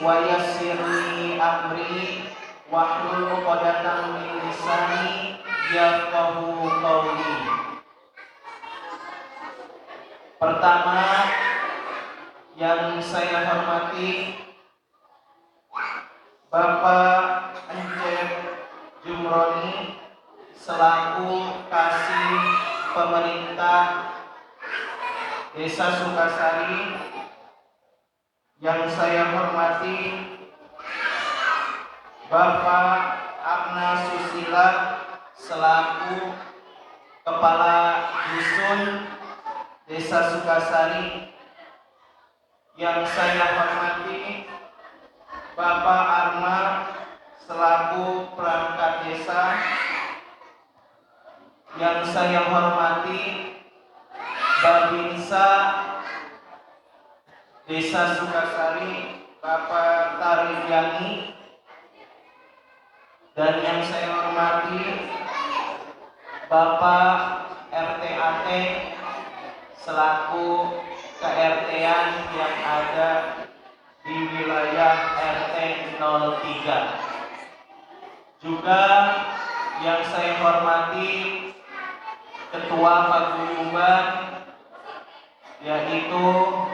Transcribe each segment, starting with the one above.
wa yassir li amri wahlul 'uqdatam min lisani yafqahu qawli. Pertama yang saya hormati Bapak Encep Jumroni selaku Kasih Pemerintah Desa Sukasari. Yang saya hormati Bapak Agna Susila selaku Kepala Dusun Desa Sukasari. Yang saya hormati Bapak Arma selaku perangkat desa. Yang saya hormati Babinsa Desa Sukasari Bapak Tariani. Dan yang saya hormati Bapak RTAT selaku ke-RT-an yang ada di wilayah RT 03. Juga yang saya hormati Ketua Paguyuban yaitu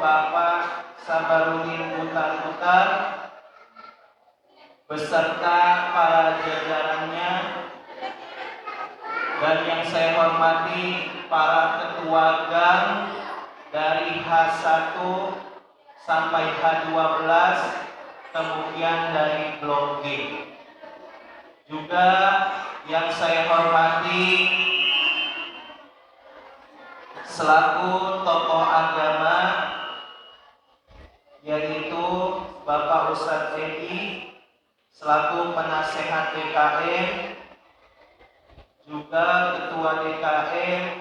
Bapak Sabarudin Butar-Butar beserta para jajarannya. Dan yang saya hormati para ketua gang dari H1 sampai H12, kemudian dari Blok G. Juga yang saya hormati selaku tokoh agama yaitu Bapak Ustadz Edi selaku penasehat DKM, juga Ketua DKM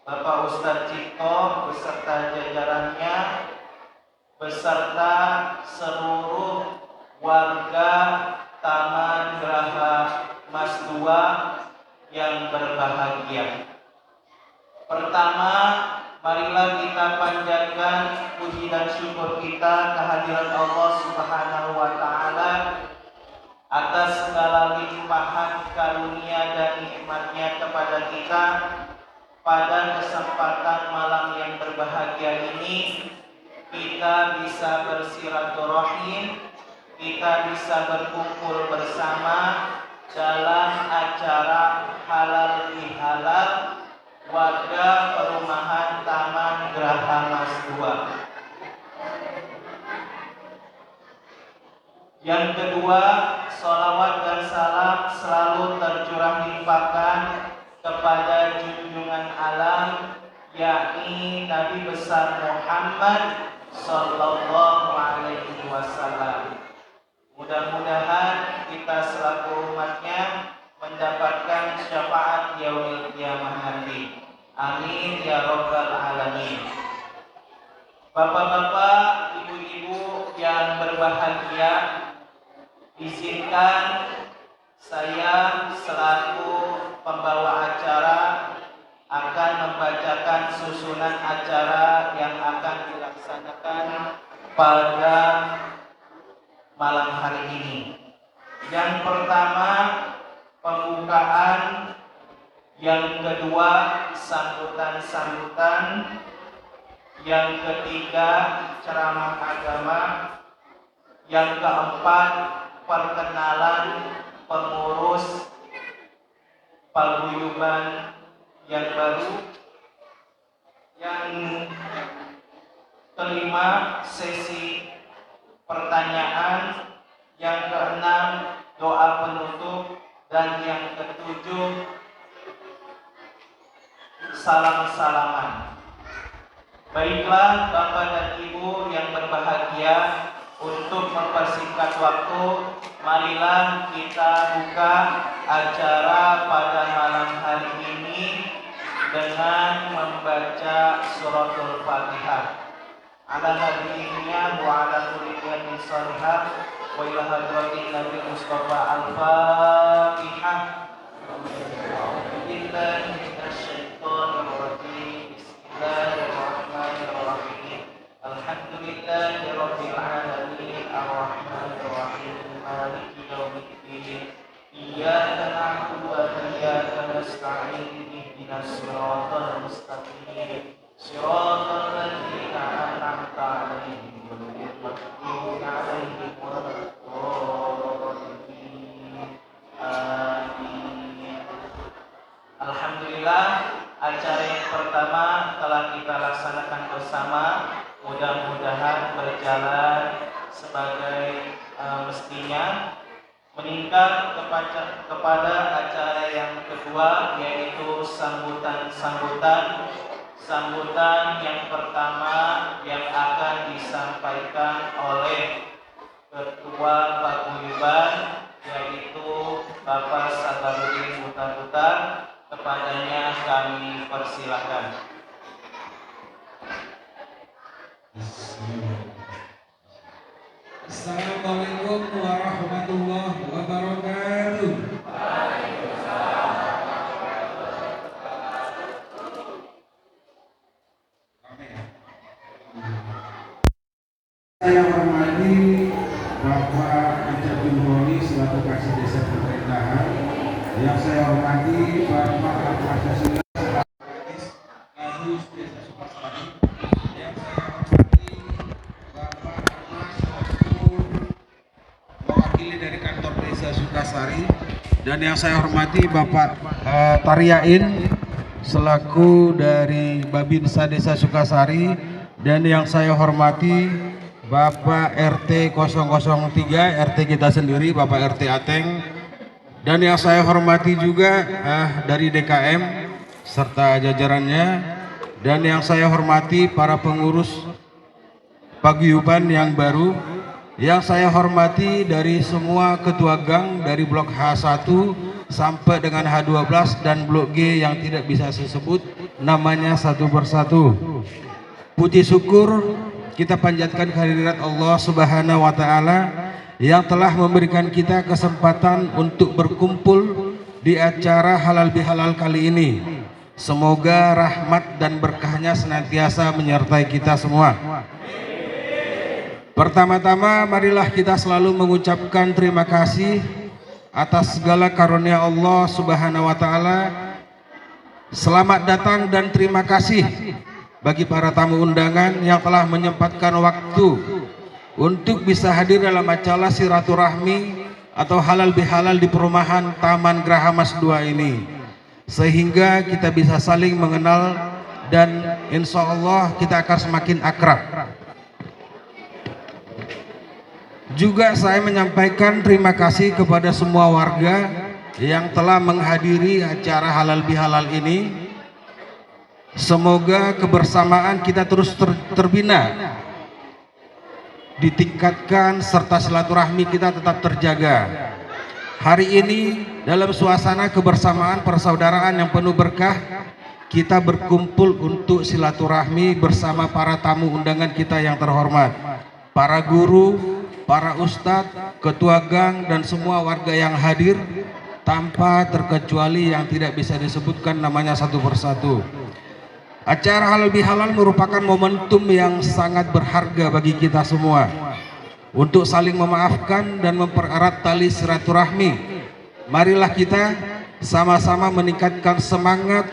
Bapak Ustadz Cipto beserta jajarannya, beserta seluruh warga Taman Geraha Mas 2 yang berbahagia. Pertama, marilah kita panjatkan puji dan syukur kita kehadiran Allah Subhanahu wa Ta'ala atas segala limpahan karunia dan nikmatnya kepada kita. Pada kesempatan malam yang berbahagia ini, kita bisa bersilaturahim, kita bisa berkumpul bersama dalam acara halal bihalal warga perumahan Taman Geraha Mas 2. Yang kedua, sholawat dan salam selalu tercurah limpahkan kepada junjungan alam, yakni Nabi besar Muhammad Sallallahu Alaihi Wasallam. Mudah-mudahan kita selaku umatnya mendapatkan syafaat yaumil qiyamah nanti. Amin ya rabbal alamin. Bapak-bapak, ibu-ibu yang berbahagia, izinkan saya selaku pembawa acara akan membacakan susunan acara yang akan dilaksanakan pada malam hari ini. Yang pertama, pembukaan. Yang kedua, sambutan-sambutan. Yang ketiga, ceramah agama. Yang keempat, perkenalan pengurus paguyuban yang baru. Yang kelima, sesi pertanyaan. Yang keenam, doa penutup. Dan yang ketujuh, salam-salaman. Baiklah Bapak dan Ibu yang berbahagia, untuk mempersingkat waktu, marilah kita buka acara pada malam hari ini dengan membaca suratul Fatihah. Ala nabiyina wa ala kulliyatin salihah wa ila hadratin Nabi Mustafa Al-Fatihah. Bismillahirrahmanirrahim. Alhamdulillahirabbil alamin. siratal mustaqim siratal ladzina an'amta 'alaihim ghairil maghdubi 'alaihim waladdallin. Amin. Alhamdulillah, acara yang pertama telah kita laksanakan bersama. Mudah-mudahan berjalan sebagai mestinya. Meningkat kepada acara yang kedua, yaitu sambutan yang pertama yang akan disampaikan oleh Ketua Paguyuban, yaitu Bapak Sabarudin Butar-Butar. Kepadanya kami persilakan. Assalamualaikum warahmatullahi wabarakatuh. Saya hormati Bapak Ijat Jumhoni selaku Kasih Desa Pemerintahan. Yang saya hormati Bapak Al-Fasila Kadus Desa Sukasari. Yang saya hormati Bapak Mas mewakili dari kantor Desa Sukasari. Dan yang saya hormati Bapak Tariain selaku dari Babinsa Desa Sukasari. Dan yang saya hormati Bapak RT 003, RT kita sendiri, Bapak RT Ateng. Dan yang saya hormati juga dari DKM serta jajarannya. Dan yang saya hormati para pengurus paguyuban yang baru. Yang saya hormati dari semua ketua gang dari blok H1 sampai dengan H12 dan blok G yang tidak bisa disebut namanya satu persatu. Puji syukur kita panjatkan kehadirat Allah Subhanahu wa Ta'ala yang telah memberikan kita kesempatan untuk berkumpul di acara halal bihalal kali ini. Semoga rahmat dan berkahnya senantiasa menyertai kita semua. Pertama-tama marilah kita selalu mengucapkan terima kasih atas segala karunia Allah Subhanahu wa Ta'ala. Selamat datang dan terima kasih bagi para tamu undangan yang telah menyempatkan waktu untuk bisa hadir dalam acara silaturahmi atau halal bihalal di perumahan Taman Graha Mas 2 ini, sehingga kita bisa saling mengenal dan insya Allah kita akan semakin akrab. Juga saya menyampaikan terima kasih kepada semua warga yang telah menghadiri acara halal bihalal ini. Semoga kebersamaan kita terus terbina, ditingkatkan, serta silaturahmi kita tetap terjaga. Hari ini dalam suasana kebersamaan persaudaraan yang penuh berkah, kita berkumpul untuk silaturahmi bersama para tamu undangan kita yang terhormat, para guru, para ustadz, ketua gang, dan semua warga yang hadir tanpa terkecuali yang tidak bisa disebutkan namanya satu persatu. Acara halal bihalal merupakan momentum yang sangat berharga bagi kita semua untuk saling memaafkan dan mempererat tali silaturahmi. Marilah kita sama-sama meningkatkan semangat,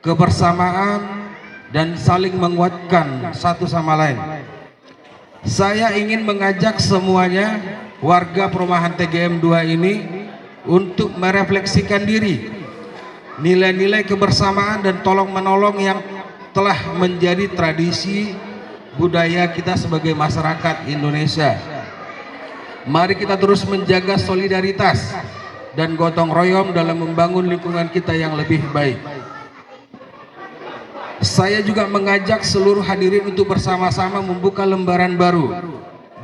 kebersamaan, dan saling menguatkan satu sama lain. Saya ingin mengajak semuanya warga perumahan TGM 2 ini untuk merefleksikan diri, nilai-nilai kebersamaan dan tolong menolong yang telah menjadi tradisi budaya kita sebagai masyarakat Indonesia. Mari kita terus menjaga solidaritas dan gotong royong dalam membangun lingkungan kita yang lebih baik. Saya juga mengajak seluruh hadirin untuk bersama-sama membuka lembaran baru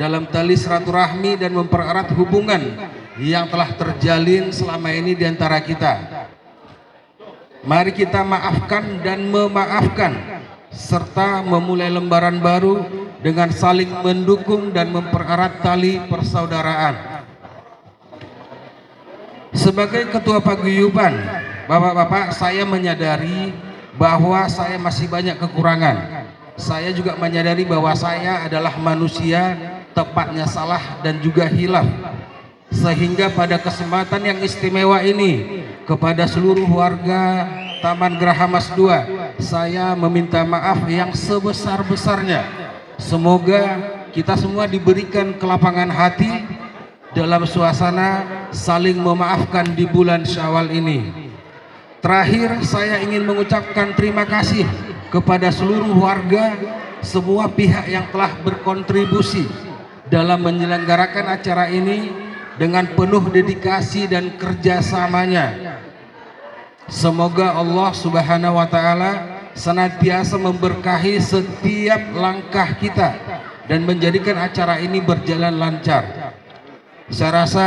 dalam tali silaturahmi dan mempererat hubungan yang telah terjalin selama ini di antara kita. Mari kita maafkan dan memaafkan serta memulai lembaran baru dengan saling mendukung dan mempererat tali persaudaraan. Sebagai ketua paguyuban, Bapak-bapak, saya menyadari bahwa saya masih banyak kekurangan. Saya juga menyadari bahwa saya adalah manusia, tepatnya salah dan juga hilaf. Sehingga pada kesempatan yang istimewa ini, kepada seluruh warga Taman Geraha Mas 2, saya meminta maaf yang sebesar-besarnya. Semoga kita semua diberikan kelapangan hati dalam suasana saling memaafkan di bulan Syawal ini. Terakhir, saya ingin mengucapkan terima kasih kepada seluruh warga, semua pihak yang telah berkontribusi dalam menyelenggarakan acara ini dengan penuh dedikasi dan kerjasamanya. Semoga Allah Subhanahu wa Ta'ala senantiasa memberkahi setiap langkah kita dan menjadikan acara ini berjalan lancar. Saya rasa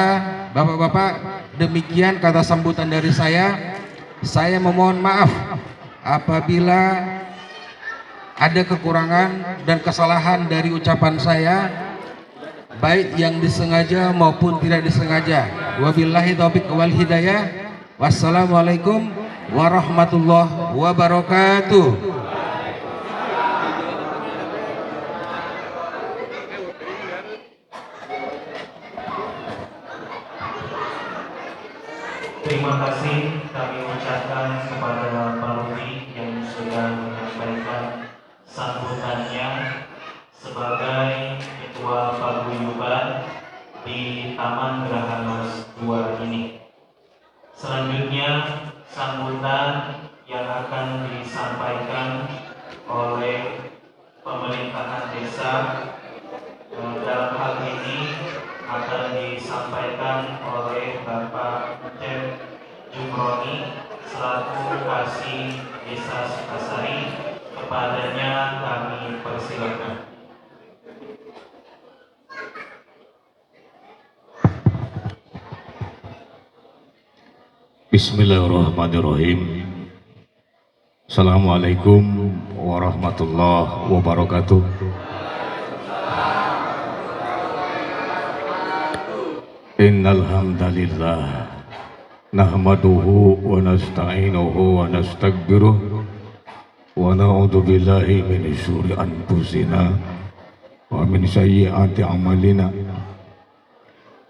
Bapak-bapak, demikian kata sambutan dari saya. Saya memohon maaf apabila ada kekurangan dan kesalahan dari ucapan saya, baik yang disengaja maupun tidak disengaja. Wabillahi taufiq wal hidayah. Wassalamualaikum warahmatullahi wabarakatuh. Terima kasih kami ucapkan kepada Pak Rudi yang sudah menyampaikan sambutannya sebagai Ketua Paguyuban di Taman Geraha Mas 2 ini. Selanjutnya sambutan yang akan disampaikan oleh pemerintahan desa, dalam hal ini akan disampaikan oleh Bapak Cep Jumroni selaku Kasih Desa Sukasari. Kepadanya kami persilakan. Bismillahirrahmanirrahim. Assalamualaikum warahmatullahi wabarakatuh. Innal hamdalillah nahmaduhu wa nasta'inuhu wa nastaghfiruh wa na'udzu billahi min syururi anfusina wa min sayyiati a'malina.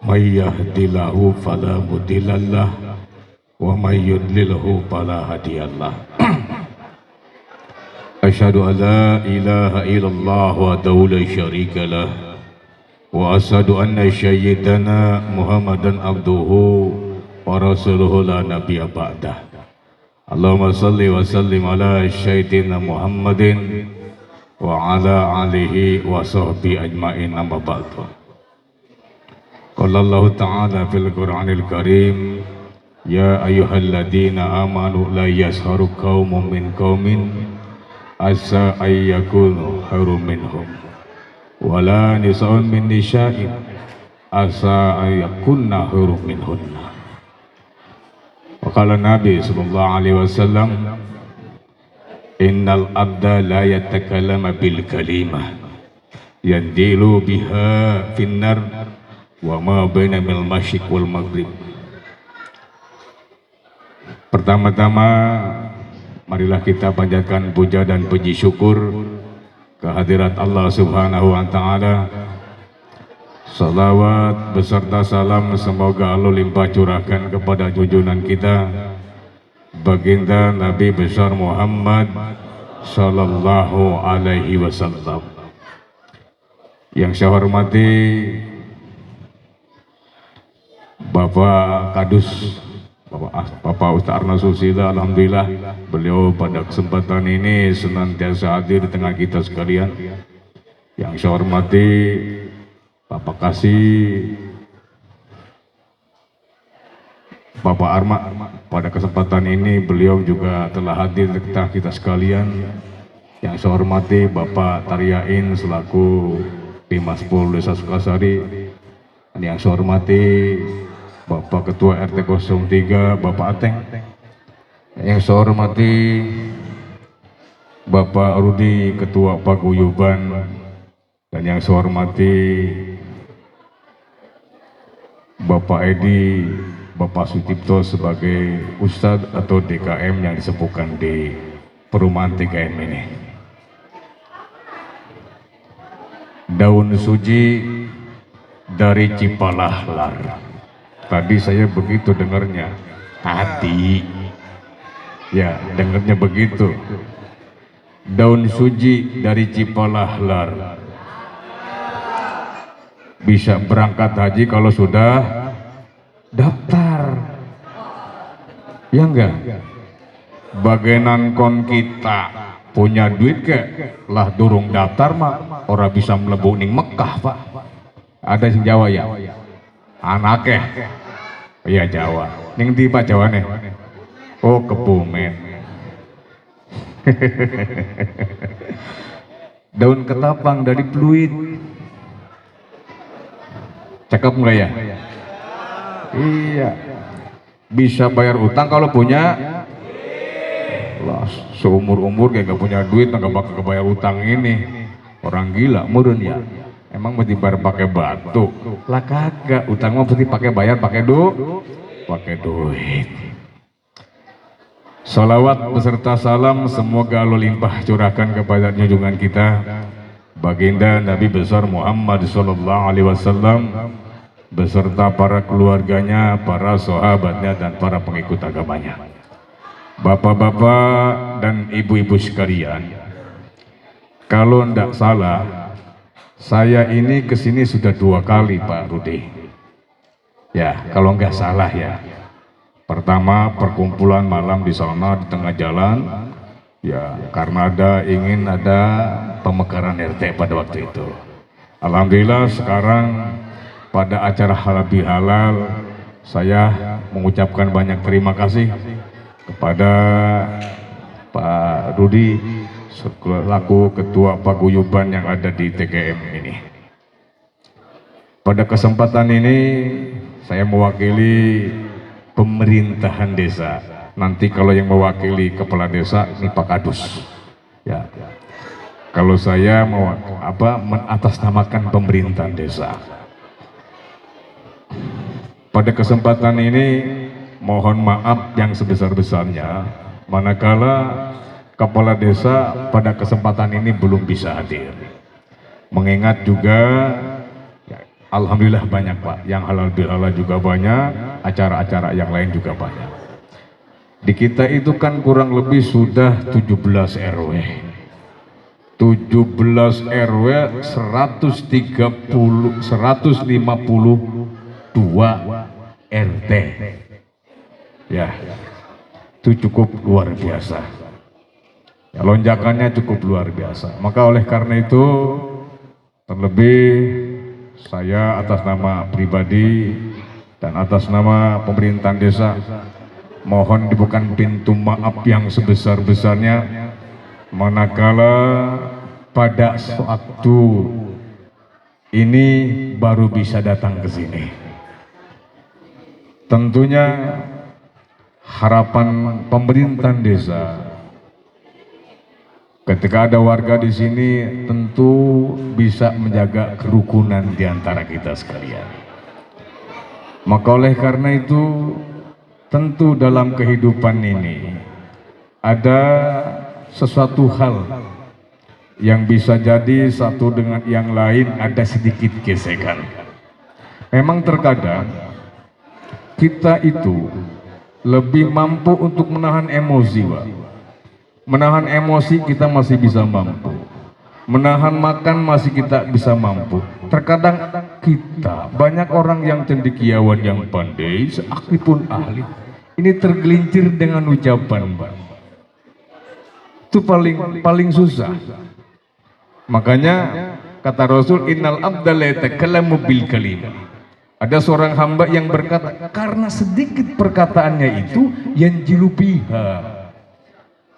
May yahdihillahu fala mudhillalah wa may yudlilhu fala hadiyalah. Asyhadu an la ilaha illallah wahdahu la syarika lah wa asyhadu anna sayyidana Muhammadan abduhu wa rasuluhu la nabiyya ba'dah. Allahumma salli wa sallim ala sayyidina Muhammadin wa ala alihi wa sahbihi ajmain, amma ba'du. Qala Allah ta'ala fil Qur'anil Karim, ya ayyuhalladzina amanu la yasharu qaumun min qaumin asa ayyakunu khairum minhum wala nisa'un min nisa'in asa ayyakunna khairum minhunna. Wa qala Nabi sallallahu alaihi wasallam, innal abda la yatakallama bil kalimah yandilu biha finnar wa ma baina mil masyriq wal maghrib. Pertama-tama marilah kita panjatkan puja dan puji syukur kehadirat Allah Subhanahu wa Ta'ala. Salawat beserta salam semoga Allah limpah curahkan kepada junjungan kita baginda Nabi besar Muhammad sallallahu alaihi wasallam. Yang saya hormati Bapak Kadus, Bapak Ustaz Arna Susila, alhamdulillah beliau pada kesempatan ini senantiasa hadir di tengah kita sekalian. Yang saya hormati Bapak Kasih, Bapak Arma, pada kesempatan ini beliau juga telah hadir di tengah kita sekalian. Yang saya hormati Bapak Tariain selaku Pimas Pol Desa Sukasari. Dan yang saya hormati Bapak Ketua RT 03 Bapak Ateng. Yang saya hormati Bapak Rudi Ketua Paguyuban. Dan yang saya hormati Bapak Edi, Bapak Sucipto sebagai Ustadz atau DKM yang disepukan di perumahan TKM ini. Daun suci dari Cipalahlar. Tadi saya begitu dengarnya, Hati. Ya, dengarnya begitu. Daun suji dari Cipalahlar. Bisa berangkat haji kalau sudah daftar. Ya enggak? Bagenan kon kita punya duit ke lah durung daftar mah ora bisa mlebu ning Mekah, Pak. Ada sing Jawa ya? Anake. Iya Jawa. Ning ndi Pak Jawane? Oh, Kebumen. Daun ketapang dari Pluit. Cakep nggak ya? Iya. Bisa bayar utang kalau punya. Lah, seumur-umur kayak gak punya duit, nggak bakal kebayar utang ini. Orang gila, murun ya. Emang mesti bayar pakai batu? Lah kagak, utang mah mesti pakai bayar pakai duit. Salawat beserta salam semoga Allah limpah curahkan kepada junjungan kita Baginda Nabi besar Muhammad sallallahu alaihi wasallam beserta para keluarganya, para sahabatnya dan para pengikut agamanya. Bapak-bapak dan ibu-ibu sekalian, kalau tidak salah, saya ini kesini sudah 2 kali Pak Rudi. Ya, kalau nggak salah ya. Pertama perkumpulan malam di sana di tengah jalan, ya karena ingin ada pemekaran RT pada waktu itu. Alhamdulillah sekarang pada acara halal bihalal saya mengucapkan banyak terima kasih kepada Pak Rudi selaku Ketua Paguyuban yang ada di TGM ini. Pada kesempatan ini saya mewakili pemerintahan desa. Nanti kalau yang mewakili kepala desa ini Pak Kadus. Ya. Kalau saya mau mengatasnamakan pemerintahan desa. Pada kesempatan ini mohon maaf yang sebesar-besarnya manakala kepala desa pada kesempatan ini belum bisa hadir. Mengingat juga alhamdulillah banyak Pak, yang halal bihalal juga banyak, acara-acara yang lain juga banyak. Di kita itu kan kurang lebih sudah 17 RW. 17 RW 152 RT. Ya, itu cukup luar biasa. Ya, lonjakannya cukup luar biasa. Maka oleh karena itu, terlebih saya atas nama pribadi dan atas nama pemerintahan desa mohon dibukakan pintu maaf yang sebesar-besarnya manakala pada waktu ini baru bisa datang ke sini. Tentunya harapan pemerintahan desa ketika ada warga di sini tentu bisa menjaga kerukunan di antara kita sekalian. Maka oleh karena itu tentu dalam kehidupan ini ada sesuatu hal yang bisa jadi satu dengan yang lain ada sedikit gesekan. Memang terkadang kita itu lebih mampu untuk menahan emosi, Pak. Menahan emosi kita masih bisa mampu. Menahan makan masih kita bisa mampu. Terkadang kita, banyak orang yang cendekiawan yang pandai, seaktif pun ahli, ini tergelincir dengan ucapan, Pak. Itu paling susah. Makanya kata Rasul, innal abda la yatakallamu bil kalimah. Ada seorang hamba yang berkata, karena sedikit perkataannya itu yang jilupiha,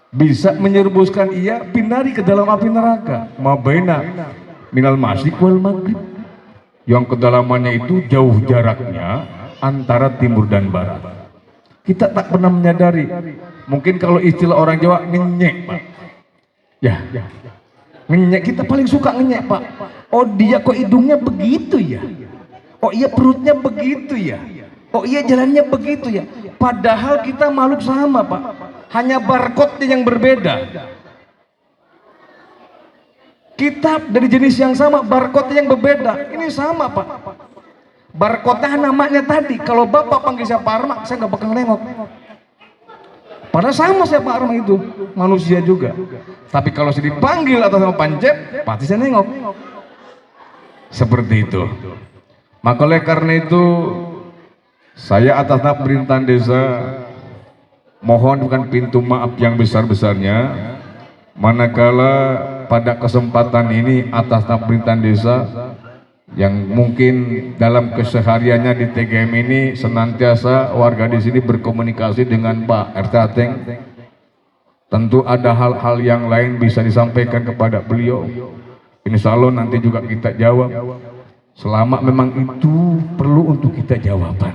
bisa menyerbuskan ia pinari ke dalam api neraka. Mabaina minal masyiq wal maghrib, yang kedalamannya itu jauh jaraknya antara timur dan barat. Kita tak pernah menyadari. Mungkin kalau istilah orang Jawa ngenyek, Pak. Ya, ngenyek, kita paling suka ngenyek, Pak. Oh dia kok hidungnya begitu ya? Oh iya perutnya begitu ya? Oh iya jalannya begitu ya? Padahal kita makhluk sama, Pak. Hanya barcode-nya yang berbeda. Kita dari jenis yang sama, barcode-nya yang berbeda. Ini sama, Pak. Barcode-nya namanya tadi. Kalau Bapak panggil saya Pak Arma, saya nggak bakal nengok. Padahal sama saya Pak Arma itu, manusia juga. Tapi kalau saya dipanggil atas nama Pancep, pasti saya nengok. Seperti itu. Maka oleh karena itu, saya atas nama pemerintahan desa mohon bukan pintu maaf yang besar-besarnya, manakala pada kesempatan ini atas nama pemerintahan desa yang mungkin dalam kesehariannya di TGM ini senantiasa warga di sini berkomunikasi dengan Pak RT Ateng. Tentu ada hal-hal yang lain bisa disampaikan kepada beliau. Insya Allah nanti juga kita jawab. Selama memang itu perlu untuk kita jawaban.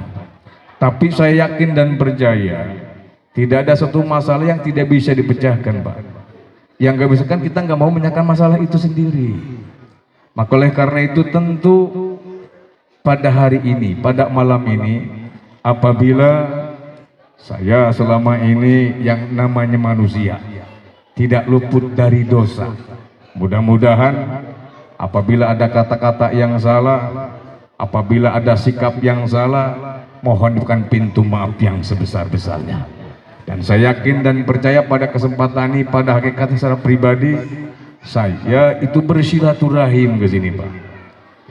Tapi saya yakin dan percaya tidak ada satu masalah yang tidak bisa dipecahkan, Pak. Yang nggak bisa kan kita nggak mau menyelesaikan masalah itu sendiri. Maka oleh karena itu tentu pada hari ini, pada malam ini, apabila saya selama ini yang namanya manusia tidak luput dari dosa, mudah-mudahan apabila ada kata-kata yang salah, apabila ada sikap yang salah, mohon bukan pintu maaf yang sebesar-besarnya. Dan saya yakin dan percaya pada kesempatan ini, pada hakikatnya secara pribadi, saya itu bersilaturahim ke sini, Pak.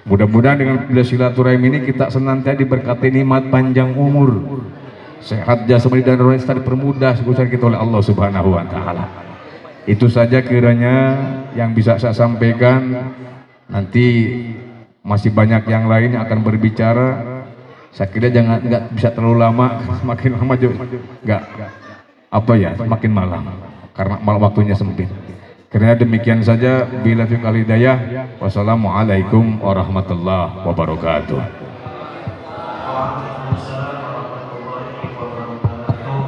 Mudah-mudahan dengan silaturahim ini kita senantiasa diberkati nikmat panjang umur, sehat jasmani dan rohani serta dipermudah segala kita oleh Allah Subhanahu wa taala. Itu saja kiranya yang bisa saya sampaikan. Nanti masih banyak yang lain yang akan berbicara. Saya kira nggak bisa terlalu lama, semakin lama juga nggak semakin malam karena malam waktunya sempit. Karena demikian saja, bila fiqh al-hidayah. Wassalamualaikum warahmatullahi wabarakatuh. Waalaikumsalam warahmatullahi wabarakatuh.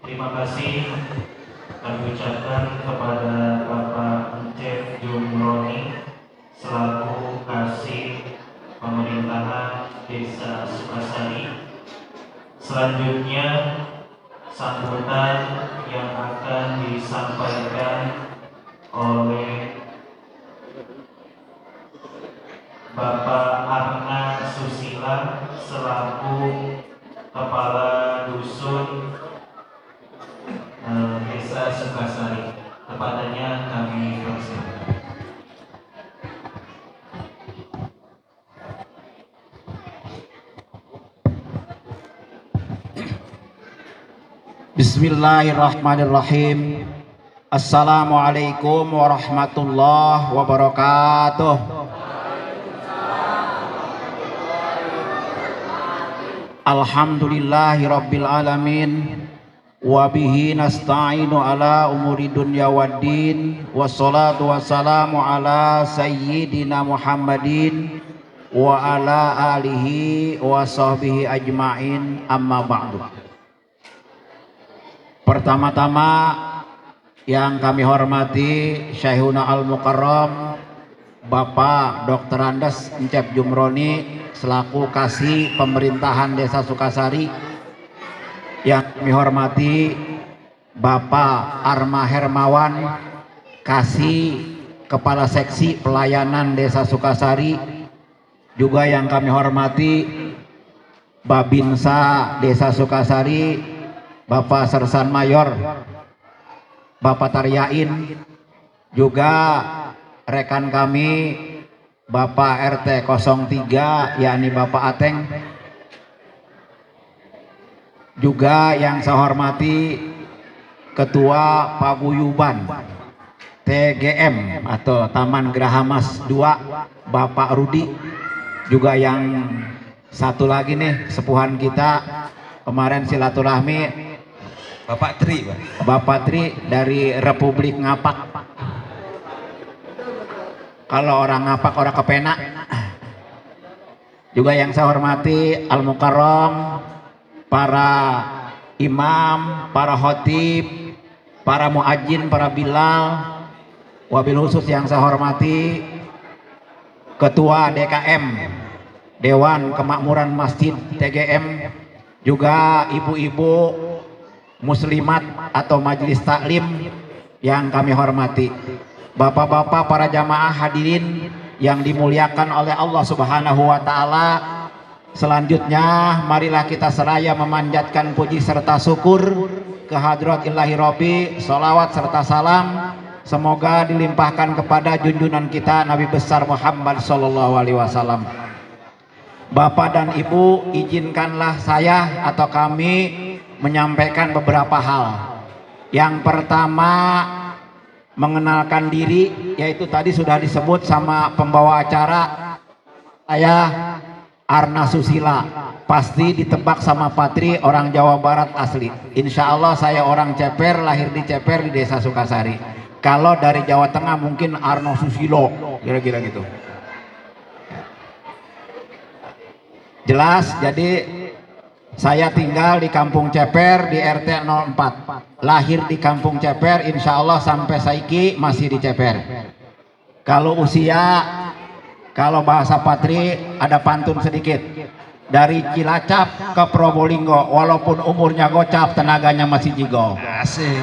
Terima kasih kami ucapkan kepada Bapak Encep Jumroni selaku Kasih Pemerintahan Desa Sukasari. Selanjutnya sambutan yang akan disampaikan oleh Bapak Arna Susila selaku Kepala Dusun Desa Sukasari. Kepadanya kami persilakan. Bismillahirrahmanirrahim. Assalamualaikum warahmatullahi wabarakatuh. Alhamdulillahi rabbil alamin. Wabihi nasta'inu ala umuri dunya waddin. Wassalatu wassalamu ala sayyidina Muhammadin wa ala alihi wa sahbihi ajma'in, amma ba'du. Pertama-tama yang kami hormati Syekhuna Al-Mukarram Bapak Dr. Andes Encep Jumroni selaku Kasih Pemerintahan Desa Sukasari. Yang kami hormati Bapak Arma Hermawan Kasih Kepala Seksi Pelayanan Desa Sukasari. Juga yang kami hormati Babinsa Desa Sukasari Bapak Sersan Mayor Bapak Taryain, juga rekan kami Bapak RT 03 yakni Bapak Ateng, juga yang saya hormati Ketua Paguyuban TGM atau Taman Gerahamas 2 Bapak Rudi, juga yang satu lagi nih sepuhan kita kemarin silaturahmi Bapak Tri dari Republik Ngapak. Kalau orang Ngapak orang kepenak. Juga yang saya hormati Al-Mukarram, para imam, para khotib, para muadzin, para bilal. Wabil khusus yang saya hormati Ketua DKM Dewan Kemakmuran Masjid TGM, juga ibu-ibu muslimat atau majelis taklim yang kami hormati, bapak-bapak para jamaah hadirin yang dimuliakan oleh Allah Subhanahu wa taala. Selanjutnya marilah kita seraya memanjatkan puji serta syukur ke hadrat ilahi Rabbi, salawat serta salam semoga dilimpahkan kepada junjungan kita Nabi besar Muhammad sallallahu alaihi wasallam. Bapak dan Ibu, izinkanlah saya atau kami menyampaikan beberapa hal. Yang pertama, mengenalkan diri, yaitu tadi sudah disebut sama pembawa acara, saya Arna Susila, pasti ditebak sama Patri, orang Jawa Barat asli. Insya Allah saya orang Ceper, lahir di Ceper di Desa Sukasari. Kalau dari Jawa Tengah mungkin Arno Susilo, kira-kira gitu. Jelas, jadi saya tinggal di Kampung Ceper di RT 04. Lahir di Kampung Ceper, insya Allah sampai saiki masih di Ceper. Kalau usia, kalau bahasa Patri ada pantun sedikit. Dari Cilacap ke Probolinggo, walaupun umurnya gocap, tenaganya masih jigo. Asik.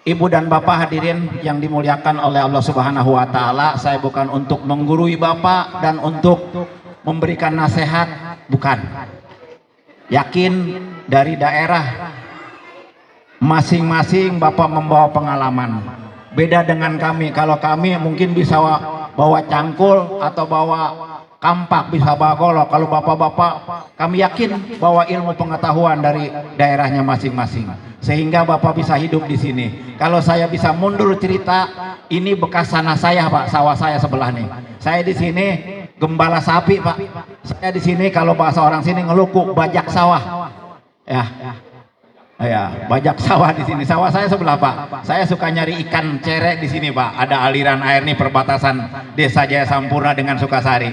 Ibu dan Bapak hadirin yang dimuliakan oleh Allah Subhanahu wa taala, saya bukan untuk menggurui Bapak dan untuk memberikan nasihat, bukan. Yakin dari daerah masing-masing Bapak membawa pengalaman. Beda dengan kami, kalau kami mungkin bisa bawa cangkul atau bawa kampak, bisa bawa golok. Kalau bapak-bapak, kami yakin bawa ilmu pengetahuan dari daerahnya masing-masing, sehingga bapak bisa hidup di sini. Kalau saya bisa mundur cerita, ini bekas tanah saya Pak, sawah saya sebelah nih. Saya di sini gembala sapi Pak. Saya di sini kalau bahasa orang sini ngelukuk, bajak sawah. Ya, bajak sawah di sini. Sawah saya sebelah Pak. Saya suka nyari ikan cere di sini Pak. Ada aliran air nih perbatasan Desa Jaya Sampurna dengan Sukasari.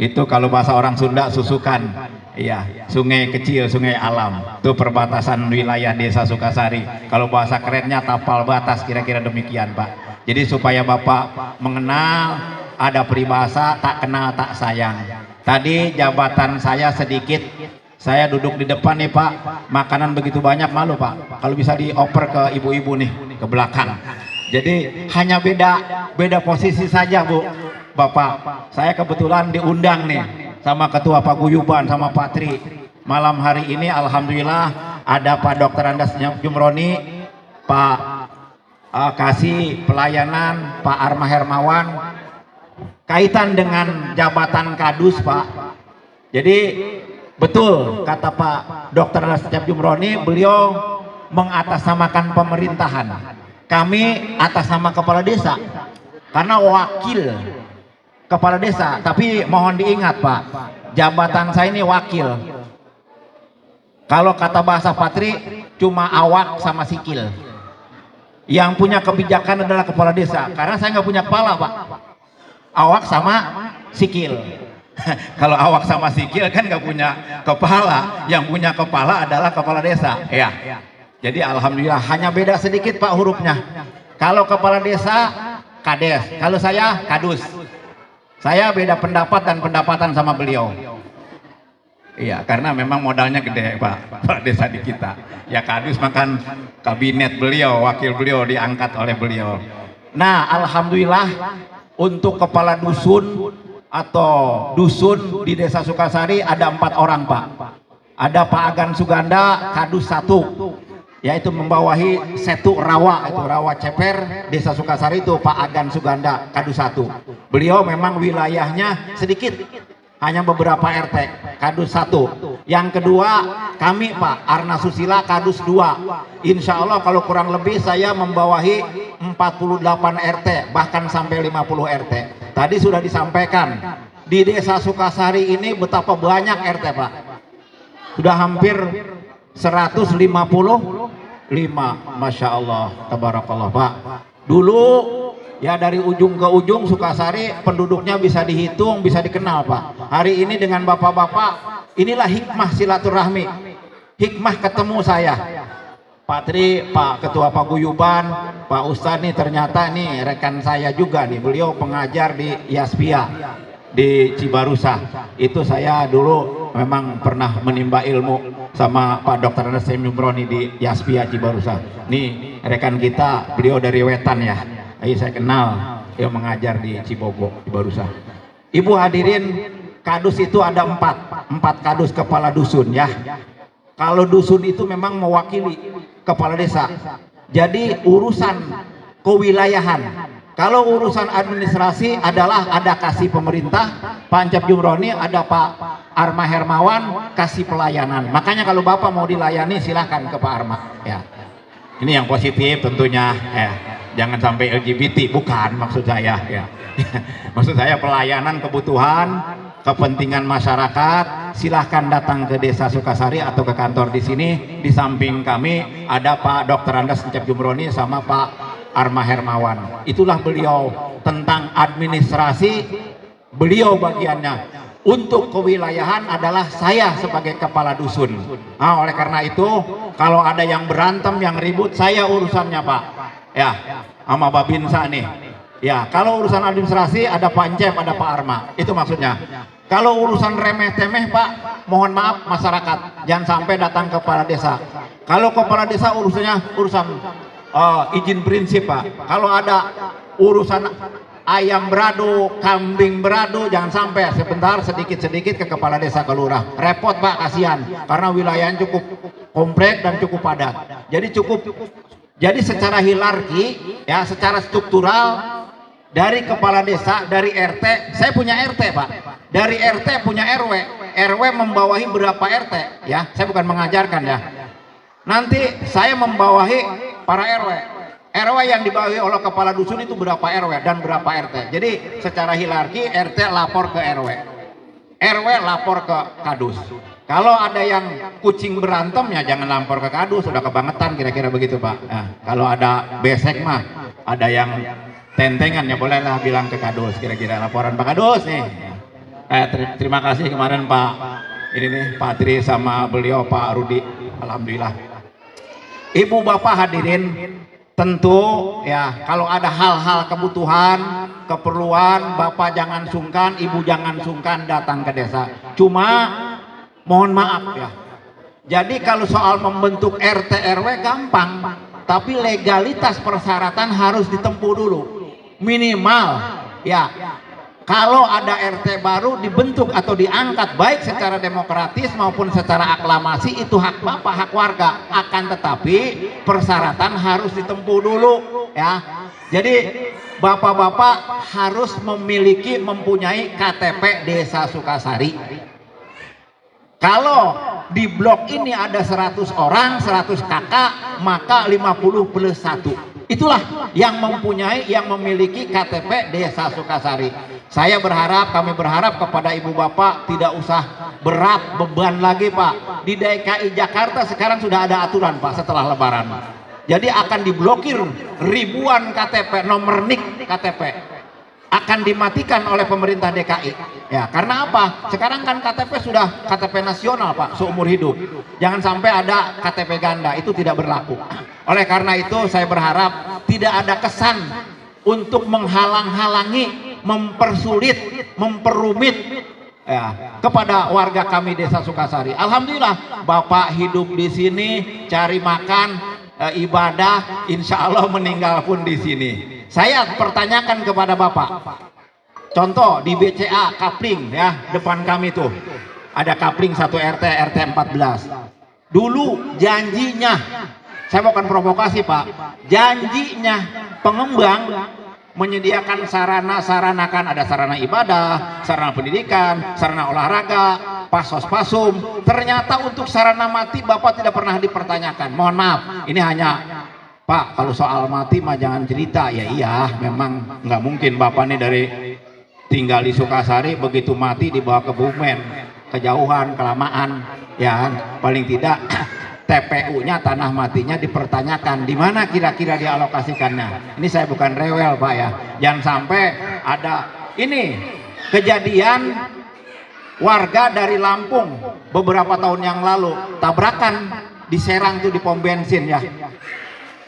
Itu kalau bahasa orang Sunda susukan. Iya, sungai kecil, sungai alam. Itu perbatasan wilayah Desa Sukasari. Kalau bahasa kerennya tapal batas, kira-kira demikian Pak. Jadi supaya Bapak mengenal, ada peribahasa tak kenal tak sayang. Tadi jabatan saya sedikit. Saya duduk di depan nih Pak, makanan begitu banyak, malu Pak. Kalau bisa dioper ke ibu-ibu nih, ke belakang. Jadi hanya beda posisi saja Bu, Bapak. Saya kebetulan diundang nih sama Ketua Paguyuban, sama Patri. Malam hari ini Alhamdulillah ada Pak Dr. Andas Jumroni, Pak Kasih Pelayanan, Pak Arma Hermawan. Kaitan dengan jabatan Kadus Pak. Jadi betul kata Pak Dr. Andas Jumroni, beliau mengatasnamakan pemerintahan. Kami atas nama kepala desa karena wakil kepala desa, tapi mohon diingat Pak, jabatan saya ini wakil. Kalau kata bahasa Patri cuma awak sama sikil. Yang punya kebijakan adalah kepala desa, karena saya nggak punya kepala Pak. Awak sama sikil. Kalau awak sama sikil kan nggak punya kepala, yang punya kepala adalah kepala desa. Ya. Jadi alhamdulillah hanya beda sedikit Pak hurufnya. Kalau kepala desa kades, kalau saya kadus. Saya beda pendapat dan pendapatan sama beliau. Iya, karena memang modalnya gede Pak, kepala desa di kita. Ya kadus makan kabinet beliau, wakil beliau diangkat oleh beliau. Nah alhamdulillah untuk kepala dusun atau dusun di Desa Sukasari ada 4 orang Pak. Ada Pak Agan Suganda, kadus 1. Yaitu membawahi Setu Rawa, itu Rawa Ceper, Desa Sukasari itu Pak Agan Suganda, kadus 1. Beliau memang wilayahnya sedikit, hanya beberapa RT, kadus 1. Yang kedua kami Pak Arna Susila, kadus 2. Insya Allah kalau kurang lebih saya membawahi 48 RT, bahkan sampai 50 RT. Tadi sudah disampaikan di Desa Sukasari ini betapa banyak RT Pak. Sudah hampir 155, Masya Allah, tabarakallah Pak. Dulu ya dari ujung ke ujung Sukasari penduduknya bisa dihitung, bisa dikenal Pak. Hari ini dengan bapak-bapak, inilah hikmah silaturahmi, hikmah ketemu saya. Pak Tri, Pak Ketua Paguyuban, Pak Ustadz nih ternyata nih rekan saya juga nih, beliau pengajar di Yaspia di Cibarusa. Itu saya dulu memang pernah menimba ilmu sama Pak Dr. Andas Jumroni di Yaspia Cibarusa. Nih rekan kita, beliau dari Wetan ya. Ayo saya kenal, dia mengajar di Cibogo, Cibarusa. Ibu hadirin, kadus itu ada 4. 4 kadus kepala dusun ya. Kalau dusun itu memang mewakili kepala desa. Jadi urusan kewilayahan. Kalau urusan administrasi adalah ada kasih pemerintah, Pak Encep Jumroni, ada Pak Arma Hermawan kasih pelayanan. Makanya kalau Bapak mau dilayani silahkan ke Pak Arma ya. Ini yang positif tentunya ya. Jangan sampai LGBT, bukan maksud saya ya. Maksud saya pelayanan kebutuhan kepentingan masyarakat, silahkan datang ke Desa Sukasari atau ke kantor di sini. Di samping kami ada Pak Dr. Andes Encep Jumroni sama Pak Arma Hermawan. Itulah beliau tentang administrasi, beliau bagiannya. Untuk kewilayahan adalah saya sebagai kepala dusun. Nah, oleh karena itu kalau ada yang berantem, yang ribut, saya urusannya Pak. Ya, sama Babinsa nih. Ya, kalau urusan administrasi ada Pak Encep, ada Pak Arma. Itu maksudnya. Kalau urusan remeh-temeh Pak, mohon maaf masyarakat, jangan sampai datang ke kepala desa. Kalau kepala desa urusannya urusan izin prinsip Pak. Kalau ada urusan ayam beradu, kambing beradu, jangan sampai sebentar sedikit-sedikit ke kepala desa ke lurah. Repot Pak, kasihan. Karena wilayahnya cukup kompleks dan cukup padat. Jadi secara hierarki ya, secara struktural dari kepala desa, dari RT, saya punya RT Pak. Dari RT punya RW, RW membawahi berapa RT ya. Saya bukan mengajarkan ya. Nanti saya membawahi para RW. RW yang dibawahi oleh kepala dusun itu berapa RW dan berapa RT. Jadi secara hierarki RT lapor ke RW, RW lapor ke kadus. Kalau ada yang kucing berantem ya jangan lapor ke kadus, sudah kebangetan kira-kira begitu Pak. Nah, kalau ada besek mah, ada yang tentengan ya bolehlah bilang ke kadus, kira-kira laporan Pak Kadus nih. Terima kasih kemarin Pak ini nih Pak Tri sama beliau Pak Rudi, alhamdulillah. Ibu bapak hadirin, tentu ya kalau ada hal-hal kebutuhan, keperluan, bapak jangan sungkan, ibu jangan sungkan datang ke desa. Cuma mohon maaf ya. Jadi kalau soal membentuk RT RW gampang, tapi legalitas persyaratan harus ditempuh dulu. Minimal ya, kalau ada RT baru dibentuk atau diangkat baik secara demokratis maupun secara aklamasi, itu hak bapak, hak warga. Akan tetapi persyaratan harus ditempuh dulu ya. Jadi bapak-bapak harus mempunyai KTP Desa Sukasari. Kalau di blok ini ada 100 orang, 100 kakak, maka 50 plus 1. Itulah yang memiliki KTP Desa Sukasari. Saya berharap, kami berharap kepada ibu bapak tidak usah berat beban lagi Pak. Di DKI Jakarta sekarang sudah ada aturan Pak setelah Lebaran. Jadi akan diblokir ribuan KTP, nomor NIK KTP. Akan dimatikan oleh pemerintah DKI. Ya, karena apa? Sekarang kan KTP sudah KTP nasional Pak, seumur hidup. Jangan sampai ada KTP ganda, itu tidak berlaku. Oleh karena itu saya berharap tidak ada kesan untuk menghalang-halangi, mempersulit, memperumit ya, kepada warga kami Desa Sukasari. Alhamdulillah Bapak hidup di sini, cari makan, ibadah, insya Allah meninggal pun di sini. Saya pertanyakan kepada Bapak, contoh di BCA Kapling ya, depan kami tuh ada Kapling 1 RT 14. Dulu janjinya, saya bukan provokasi Pak, janjinya pengembang menyediakan sarana kan, ada sarana ibadah, sarana pendidikan, sarana olahraga, pasos-pasum. Ternyata untuk sarana mati Bapak tidak pernah dipertanyakan. Mohon maaf, ini hanya Pak, kalau soal mati mah jangan cerita. Ya iya, memang nggak mungkin Bapak nih dari tinggal di Sukasari, begitu mati dibawa ke Bumen, kejauhan, kelamaan, ya paling tidak TPU-nya, tanah matinya dipertanyakan, di mana kira-kira dialokasikannya. Ini saya bukan rewel Pak ya, jangan sampai ada ini kejadian warga dari Lampung beberapa tahun yang lalu tabrakan di Serang tuh di pom bensin ya.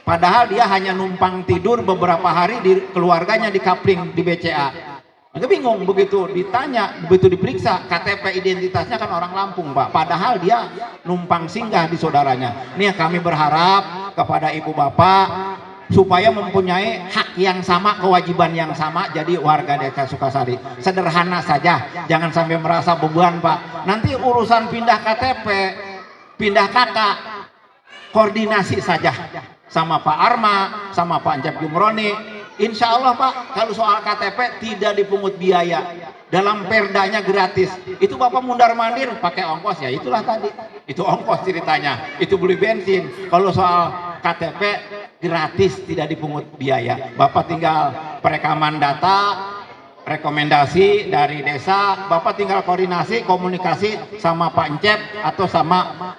Padahal dia hanya numpang tidur beberapa hari di keluarganya di Kapling di BCA. Agak bingung begitu ditanya, begitu diperiksa KTP identitasnya kan orang Lampung Pak. Padahal dia numpang singgah di saudaranya. Ini yang kami berharap kepada ibu bapak supaya mempunyai hak yang sama, kewajiban yang sama jadi warga Desa Sukasari. Sederhana saja, jangan sampai merasa beban Pak. Nanti urusan pindah KTP, pindah KK, koordinasi saja sama Pak Arma, sama Pak Encep Jumroni. Insya Allah Pak, kalau soal KTP tidak dipungut biaya. Dalam perdanya gratis. Itu Bapak mundar mandir pakai ongkos, ya itulah tadi. Itu ongkos ceritanya. Itu beli bensin. Kalau soal KTP gratis, tidak dipungut biaya. Bapak tinggal perekaman data, rekomendasi dari desa, Bapak tinggal koordinasi, komunikasi sama Pak Encep atau sama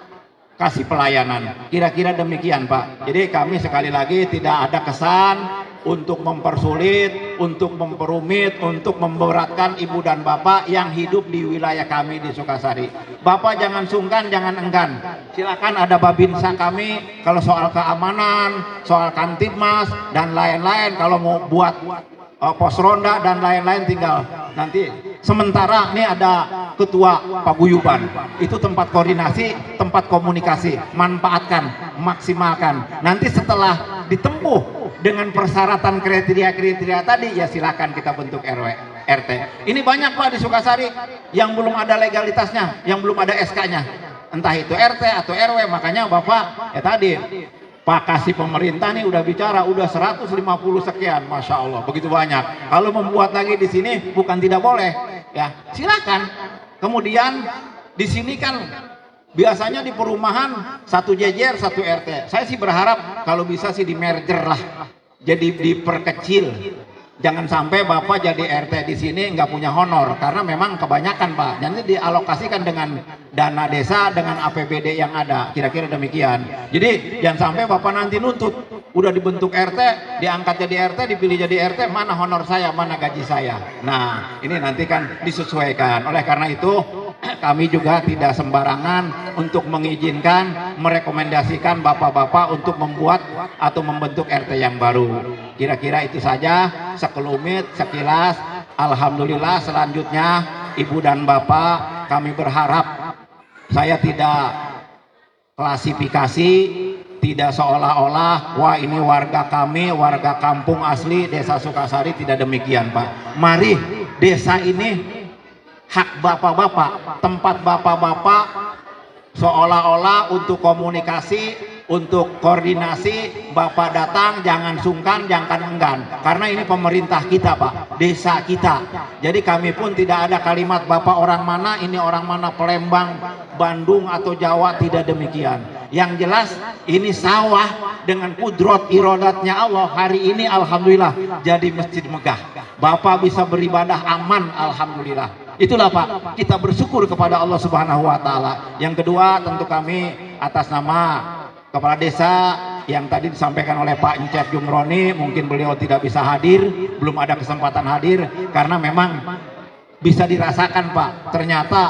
kasih pelayanan. Kira-kira demikian Pak. Jadi kami sekali lagi tidak ada kesan untuk mempersulit, untuk memperumit, untuk memberatkan ibu dan bapak yang hidup di wilayah kami di Sukasari. Bapak jangan sungkan, jangan enggan. Silakan ada babinsa kami kalau soal keamanan, soal kamtibmas dan lain-lain. Kalau mau buat pos ronda dan lain-lain tinggal nanti. Sementara ini ada ketua paguyuban. Itu tempat koordinasi, tempat komunikasi. Manfaatkan, maksimalkan. Nanti setelah ditempuh dengan persyaratan kriteria-kriteria tadi, ya silakan kita bentuk RW, RT. Ini banyak Pak di Sukasari yang belum ada legalitasnya, yang belum ada SK-nya. Entah itu RT atau RW, makanya Bapak ya tadi Pak kasih pemerintah nih udah bicara, udah 150 sekian, Masya Allah, begitu banyak. Kalau membuat lagi di sini bukan tidak boleh, ya silakan. Kemudian di sini kan biasanya di perumahan satu jejer satu RT. Saya sih berharap kalau bisa sih di merger lah, jadi diperkecil. Jangan sampai Bapak jadi RT di sini nggak punya honor, karena memang kebanyakan Pak. Jadi dialokasikan dengan dana desa, dengan APBD yang ada. Kira-kira demikian. Jadi jangan sampai Bapak nanti nuntut, udah dibentuk RT, diangkat jadi RT, dipilih jadi RT, mana honor saya, mana gaji saya. Nah ini nanti kan disesuaikan. Oleh karena itu kami juga tidak sembarangan untuk mengizinkan, merekomendasikan bapak-bapak untuk membuat atau membentuk RT yang baru. Kira-kira itu saja sekelumit, sekilas. Alhamdulillah, selanjutnya ibu dan bapak, kami berharap saya tidak klasifikasi, tidak seolah-olah wah ini warga kami, warga kampung asli Desa Sukasari. Tidak demikian Pak. Mari desa ini hak bapak-bapak, tempat bapak-bapak, seolah-olah untuk komunikasi, untuk koordinasi, Bapak datang jangan sungkan, jangan enggan, karena ini pemerintah kita Pak, desa kita. Jadi kami pun tidak ada kalimat Bapak orang mana, ini orang mana, Palembang, Bandung atau Jawa, tidak demikian. Yang jelas ini sawah dengan kudrat irodatnya Allah. Hari ini alhamdulillah jadi masjid megah, Bapak bisa beribadah aman, alhamdulillah. Itulah Pak, kita bersyukur kepada Allah Subhanahu wa Ta'ala. Yang kedua, tentu kami atas nama Kepala Desa yang tadi disampaikan oleh Pak Encep Jumroni, mungkin beliau tidak bisa hadir, belum ada kesempatan hadir, karena memang bisa dirasakan Pak, ternyata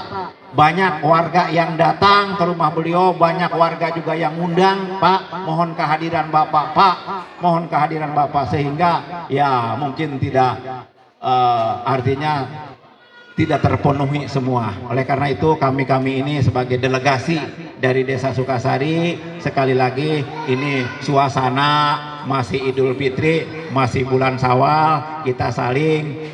banyak warga yang datang ke rumah beliau, banyak warga juga yang undang Pak, mohon kehadiran Bapak Pak, mohon kehadiran Bapak, sehingga ya mungkin tidak artinya tidak terpenuhi semua. Oleh karena itu kami ini sebagai delegasi dari Desa Sukasari, sekali lagi ini suasana masih Idul Fitri, masih bulan Syawal, kita saling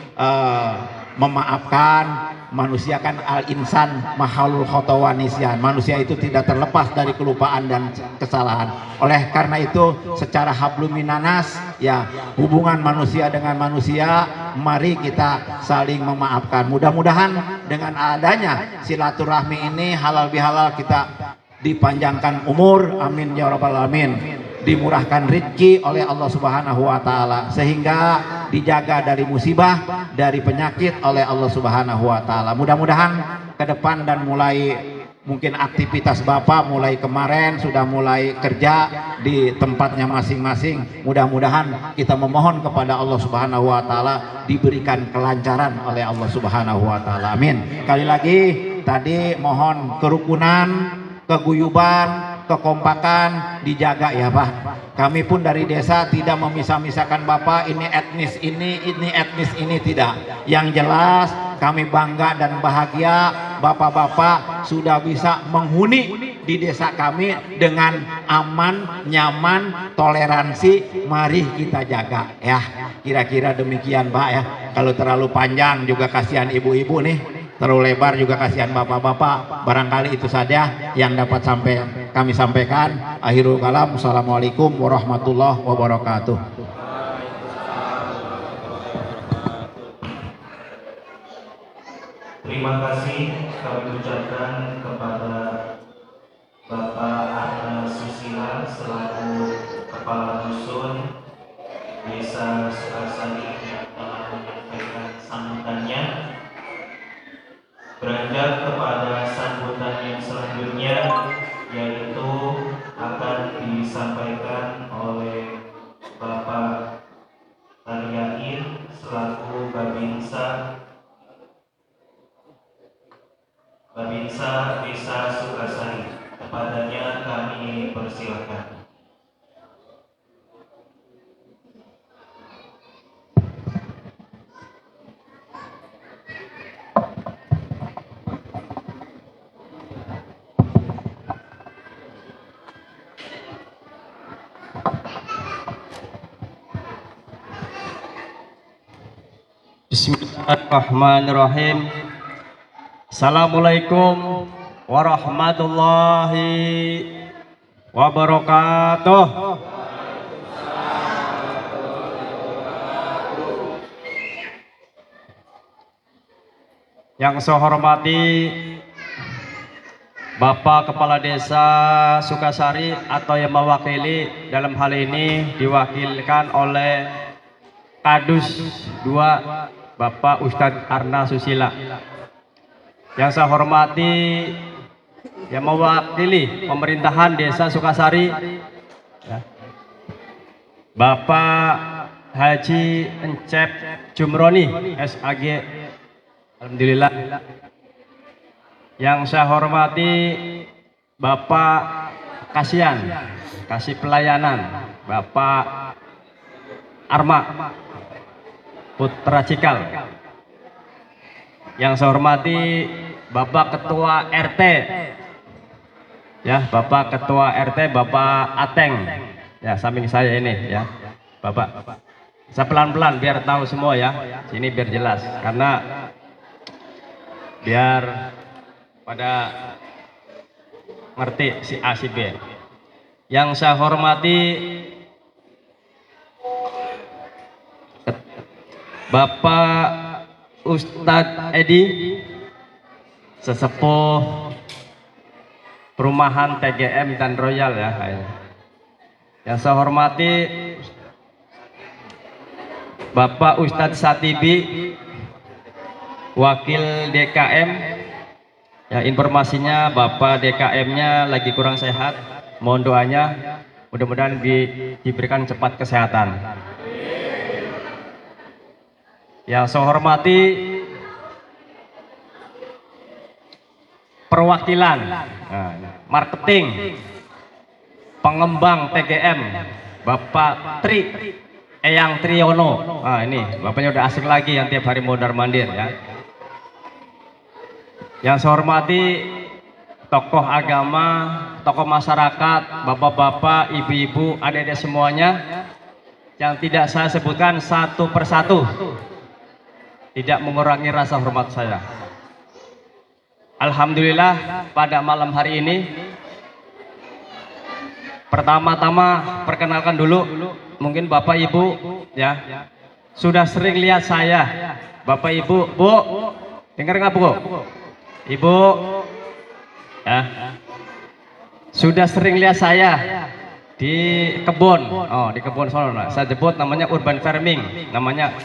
memaafkan. Manusia kan al-insan mahalul khotowa nisyan, manusia itu tidak terlepas dari kelupaan dan kesalahan. Oleh karena itu secara hablum minanas, ya hubungan manusia dengan manusia, mari kita saling memaafkan. Mudah-mudahan dengan adanya silaturahmi ini halal bihalal kita dipanjangkan umur, amin ya rabbal alamin, dimurahkan rezeki oleh Allah Subhanahu wa Ta'ala, sehingga dijaga dari musibah, dari penyakit oleh Allah Subhanahu wa Ta'ala. Mudah-mudahan ke depan dan mulai mungkin aktivitas Bapak mulai kemarin sudah mulai kerja di tempatnya masing-masing. Mudah-mudahan kita memohon kepada Allah Subhanahu wa Ta'ala diberikan kelancaran oleh Allah Subhanahu wa Ta'ala. Amin. Kali lagi tadi mohon kerukunan, keguyuban, kekompakan dijaga ya Pak. Kami pun dari desa tidak memisah-misahkan Bapak, ini etnis ini etnis ini, tidak. Yang jelas kami bangga dan bahagia bapak-bapak sudah bisa menghuni di desa kami dengan aman, nyaman, toleransi. Mari kita jaga ya. Kira-kira demikian Pak ya. Kalau terlalu panjang juga kasihan ibu-ibu nih, terlalu lebar juga kasihan bapak-bapak. Barangkali itu saja yang dapat kami sampaikan. Akhirul kalam. Assalamualaikum warahmatullahi wabarakatuh. Terima kasih kami ucapkan kepada Bapak Arna Susila selaku Kepala Dusun Desa Sukasari yang telah menyampaikan sambutannya. Beranjak kepada sambutan yang selanjutnya, yaitu akan disampaikan oleh Bapak Taryain selaku Babinsa Desa Sukasari. Kepadanya kami persilakan. Bismillahirrahmanirrahim. Assalamualaikum warahmatullahi wabarakatuh. Yang saya hormati Bapak Kepala Desa Sukasari atau yang mewakili, dalam hal ini diwakilkan oleh Kadus 2 Bapak Ustadz Arna Susila. Yang saya hormati yang mewakili pemerintahan Desa Sukasari, ya, Bapak Haji Encep Jumroni SAG, alhamdulillah. Yang saya hormati Bapak Kasih Pelayanan, Bapak Arma Putra Cikal. Yang saya hormati Bapak Ketua RT, ya, Bapak Ketua RT Bapak Ateng, ya, samping saya ini, ya, Bapak. Saya pelan-pelan biar tahu semua ya, sini biar jelas, karena biar pada ngerti si A si B. Yang saya hormati Bapak Ustadz Edi, sesepuh perumahan TGM dan Royal, ya. Yang saya hormati Bapak Ustadz Satibi, Wakil DKM. Ya, informasinya Bapak DKM-nya lagi kurang sehat, mohon doanya, mudah-mudahan diberikan cepat kesehatan. Yang saya hormati perwakilan marketing pengembang TGM Bapak Eyang Triyono. Ini bapaknya udah asik lagi yang tiap hari mondar mandir, ya. Yang saya hormati tokoh agama, tokoh masyarakat, bapak-bapak, ibu-ibu, adik-adik semuanya yang tidak saya sebutkan satu persatu, tidak mengurangi rasa hormat saya. Alhamdulillah pada malam hari ini, pertama-tama perkenalkan dulu, mungkin Bapak Ibu, ya, sudah sering lihat saya. Bapak Ibu, Bu, dengar nggak Bu? Ibu, ya, sudah sering lihat saya di kebun, di kebun sana. Saya sebut namanya urban farming, namanya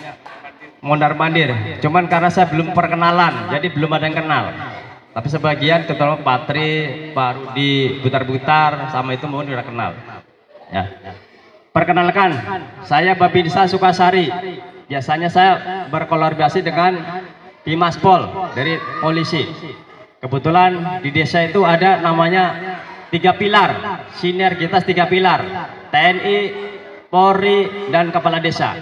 mondar mandir. Cuman karena saya belum perkenalan, jadi belum ada yang kenal. Tapi sebagian ketemu Patri, Pak Rudi, Butar-Butar, sama itu mungkin sudah kenal. Ya. Perkenalkan, saya Babinsa Sukasari. Biasanya saya berkolaborasi dengan Bimaspol dari polisi. Kebetulan di desa itu ada namanya 3 pilar, sinergitas 3 pilar, TNI, Polri, dan Kepala Desa.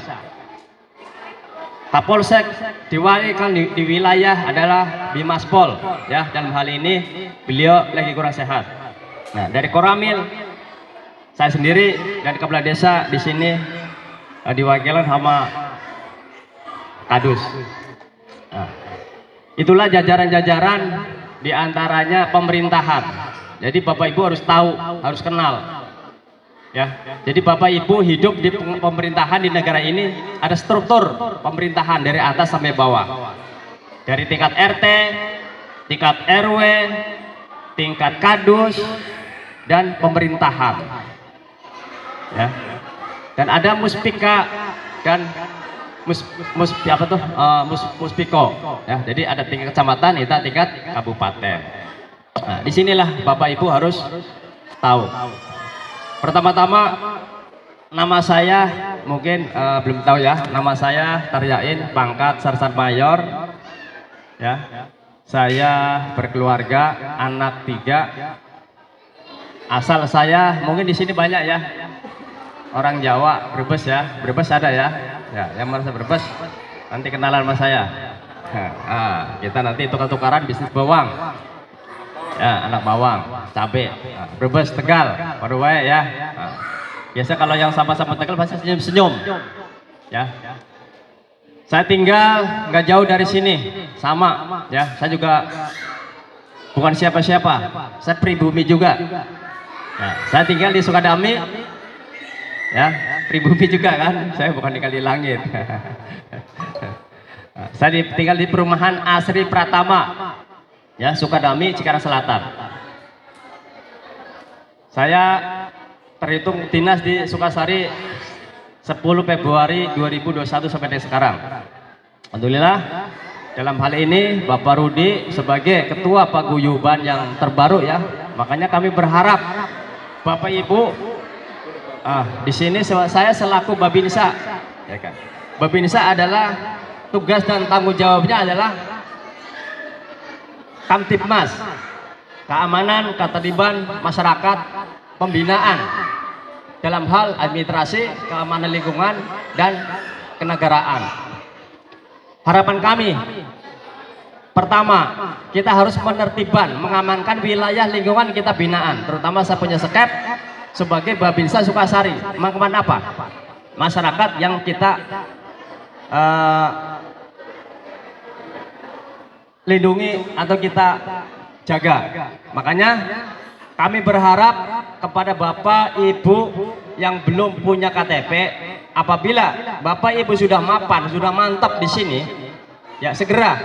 Kapolsek diwakilkan di wilayah adalah Bimaspol, ya, dalam hal ini beliau lagi kurang sehat. Nah, dari Koramil saya sendiri dan kepala desa di sini diwakilkan sama Kadus. Nah, itulah jajaran-jajaran diantaranya pemerintahan. Jadi Bapak Ibu harus tahu, harus kenal. Ya, jadi Bapak Ibu hidup di pemerintahan di negara ini ada struktur pemerintahan dari atas sampai bawah. Dari tingkat RT, tingkat RW, tingkat Kadus, dan pemerintahan. Ya. Dan ada muspika dan muspiko. Ya, jadi ada tingkat kecamatan, itu tingkat kabupaten. Nah, disinilah Bapak Ibu harus tahu. Pertama-tama nama saya mungkin belum tahu ya. Nama saya Taryain, pangkat Sarsan Mayor. Ya, saya berkeluarga, anak 3. Asal saya mungkin di sini banyak ya orang Jawa, Brebes ya, Brebes ada ya, ya yang merasa Brebes nanti kenalan sama saya. Nah, kita nanti tukar-tukaran bisnis bawang, ya anak bawang, cabe, Brebes, Tegal, baru wae ya. Nah, biasa kalau yang sama-sama Tegal pasti senyum-senyum, ya. Saya tinggal nggak jauh dari sini, sama, ya. Saya juga bukan siapa-siapa, saya pribumi juga. Nah, saya tinggal di Sukadami, ya, pribumi juga kan, saya bukan di Kali Langit. Saya tinggal di perumahan Asri Pratama, ya, Sukadami, Cikarang Selatan. Saya terhitung dinas di Sukasari 10 Februari 2021 sampai sekarang. Alhamdulillah, dalam hal ini Bapak Rudi sebagai ketua paguyuban yang terbaru ya, makanya kami berharap Bapak Ibu, di sini saya selaku Babinsa, ya kan. Babinsa adalah tugas dan tanggung jawabnya adalah Kamtibmas, keamanan, ketertiban masyarakat, pembinaan dalam hal administrasi, keamanan lingkungan dan kenegaraan. Harapan kami, pertama, kita harus menertiban, mengamankan wilayah lingkungan kita binaan, terutama saya punya skep sebagai Babinsa Sukasari. Mengamankan apa? Masyarakat yang kita lindungi atau kita jaga. Makanya kami berharap kepada Bapak Ibu yang belum punya KTP, apabila Bapak Ibu sudah mapan, sudah mantap di sini, ya segera.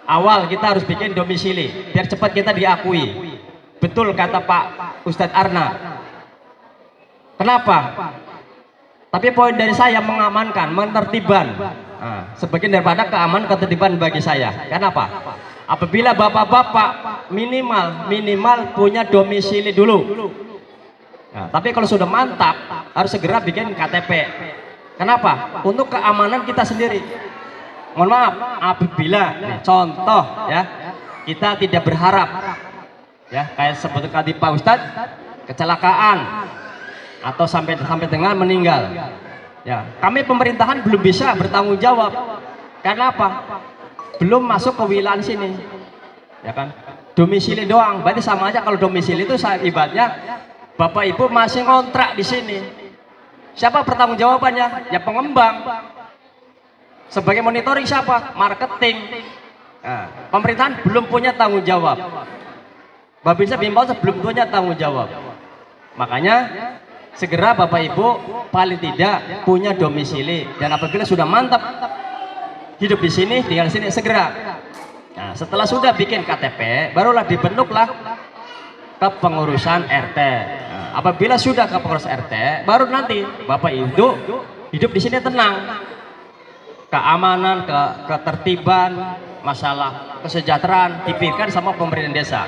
Awal kita harus bikin domisili biar cepat kita diakui. Betul kata Pak Ustadz Arna. Kenapa? Tapi poin dari saya mengamankan, menertiban. Nah, sebagian daripada keamanan ketertiban bagi saya. Kenapa? Apabila bapak-bapak minimal punya domisili dulu. Nah, tapi kalau sudah mantap harus segera bikin KTP. Kenapa? Untuk keamanan kita sendiri. Mohon maaf, apabila nih, contoh ya, kita tidak berharap ya kayak seperti tadi Pak Ustadz, kecelakaan atau sampai dengan meninggal. Ya, kami pemerintahan belum bisa bertanggung jawab. Karena apa? Belum masuk ke wilayah sini. Ya kan? Domisili doang. Berarti sama aja kalau domisili itu ibaratnya Bapak Ibu masih ngontrak di sini. Siapa bertanggung jawabannya? Ya pengembang. Sebagai monitoring siapa? Marketing. Nah, pemerintahan belum punya tanggung jawab. Babinsa Bimbau belum punya tanggung jawab. Makanya segera Bapak Ibu paling tidak punya domisili, dan apabila sudah mantap hidup di sini, tinggal di sini segera. Nah, setelah sudah bikin KTP, barulah dibentuklah kepengurusan RT. Nah, apabila sudah kepengurusan RT, baru nanti Bapak Ibu hidup di sini tenang. Keamanan, ketertiban, masalah kesejahteraan dipikirkan sama pemerintah desa.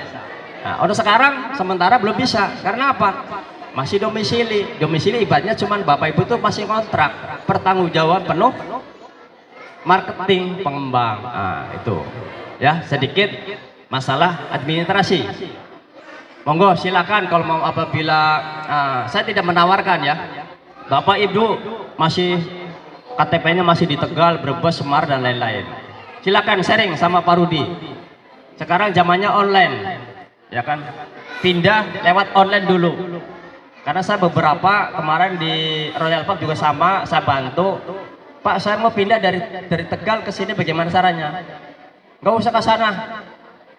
Nah, untuk sekarang sementara belum bisa. Karena apa? Masih domisili. Domisili ibaratnya cuman Bapak Ibu tuh masih kontrak, pertanggungjawab penuh marketing, pengembang. Nah, itu. Ya, sedikit masalah administrasi. Monggo silakan kalau mau, apabila saya tidak menawarkan ya. Bapak Ibu masih KTP-nya masih di Tegal, Brebes, Semar dan lain-lain. Silakan sharing sama Pak Rudi. Sekarang zamannya online. Ya kan? pindah lewat online dulu. Karena saya beberapa kemarin di Royal Park juga sama, saya bantu. Pak, saya mau pindah dari Tegal ke sini, bagaimana caranya? Nggak usah ke sana,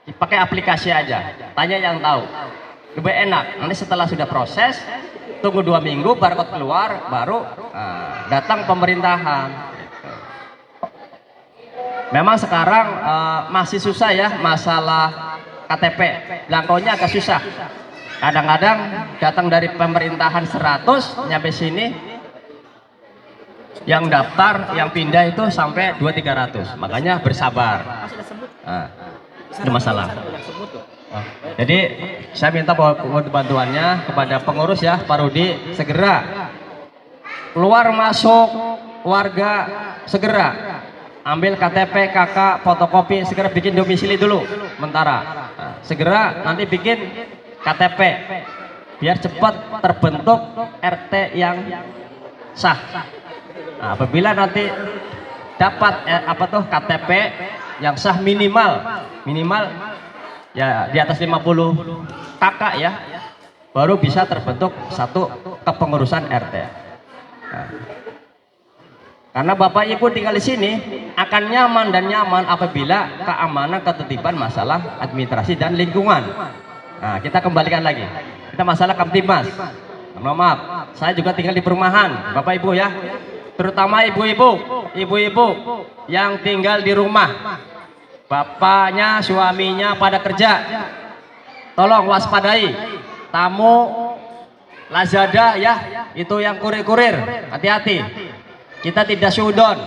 pakai aplikasi aja. Tanya yang tahu, lebih enak. Nanti setelah sudah proses, tunggu 2 minggu, barcode keluar, baru datang pemerintahan. Memang sekarang masih susah ya masalah KTP, belangkonya agak susah. Kadang-kadang datang dari pemerintahan 100 nyampe sini yang daftar, yang pindah itu sampai 200-300. Makanya bersabar. Itu masalah. Jadi saya minta bantuannya kepada pengurus ya, Pak Rudi, segera keluar masuk warga, segera ambil KTP, KK, fotokopi, segera bikin domisili dulu sementara. Segera nanti bikin KTP biar cepat terbentuk RT yang sah. Nah, apabila nanti dapat KTP yang sah minimal ya di atas 50 KK ya, baru bisa terbentuk satu kepengurusan RT. Nah, karena Bapak Ibu tinggal di sini akan nyaman dan nyaman apabila keamanan, ketertiban, masalah administrasi dan lingkungan. Nah, kita kembalikan lagi. Kita masalah Kamtibmas. Mohon maaf, saya juga tinggal di perumahan, Bapak Ibu ya. Terutama ibu-ibu yang tinggal di rumah. Bapaknya, suaminya pada kerja. Tolong waspadai. Tamu Lazada ya, itu yang kurir-kurir. Hati-hati. Kita tidak sudon.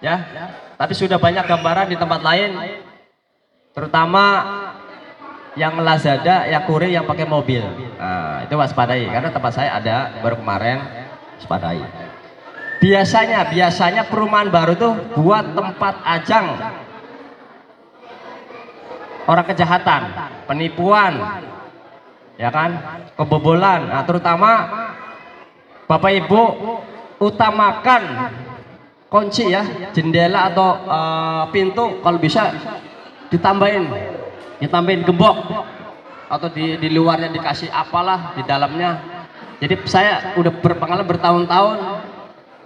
Ya. Tapi sudah banyak gambaran di tempat lain. Terutama yang Lazada, yang kurir yang pakai mobil. Nah, itu waspadai karena tempat saya ada baru kemarin, waspadai. Biasanya perumahan baru tuh buat tempat ajang orang kejahatan, penipuan, ya kan, kebobolan. Nah, terutama Bapak Ibu utamakan kunci ya, jendela atau pintu kalau bisa ditambahin gembok atau di luarnya dikasih apalah di dalamnya. Jadi saya udah berpengalaman bertahun-tahun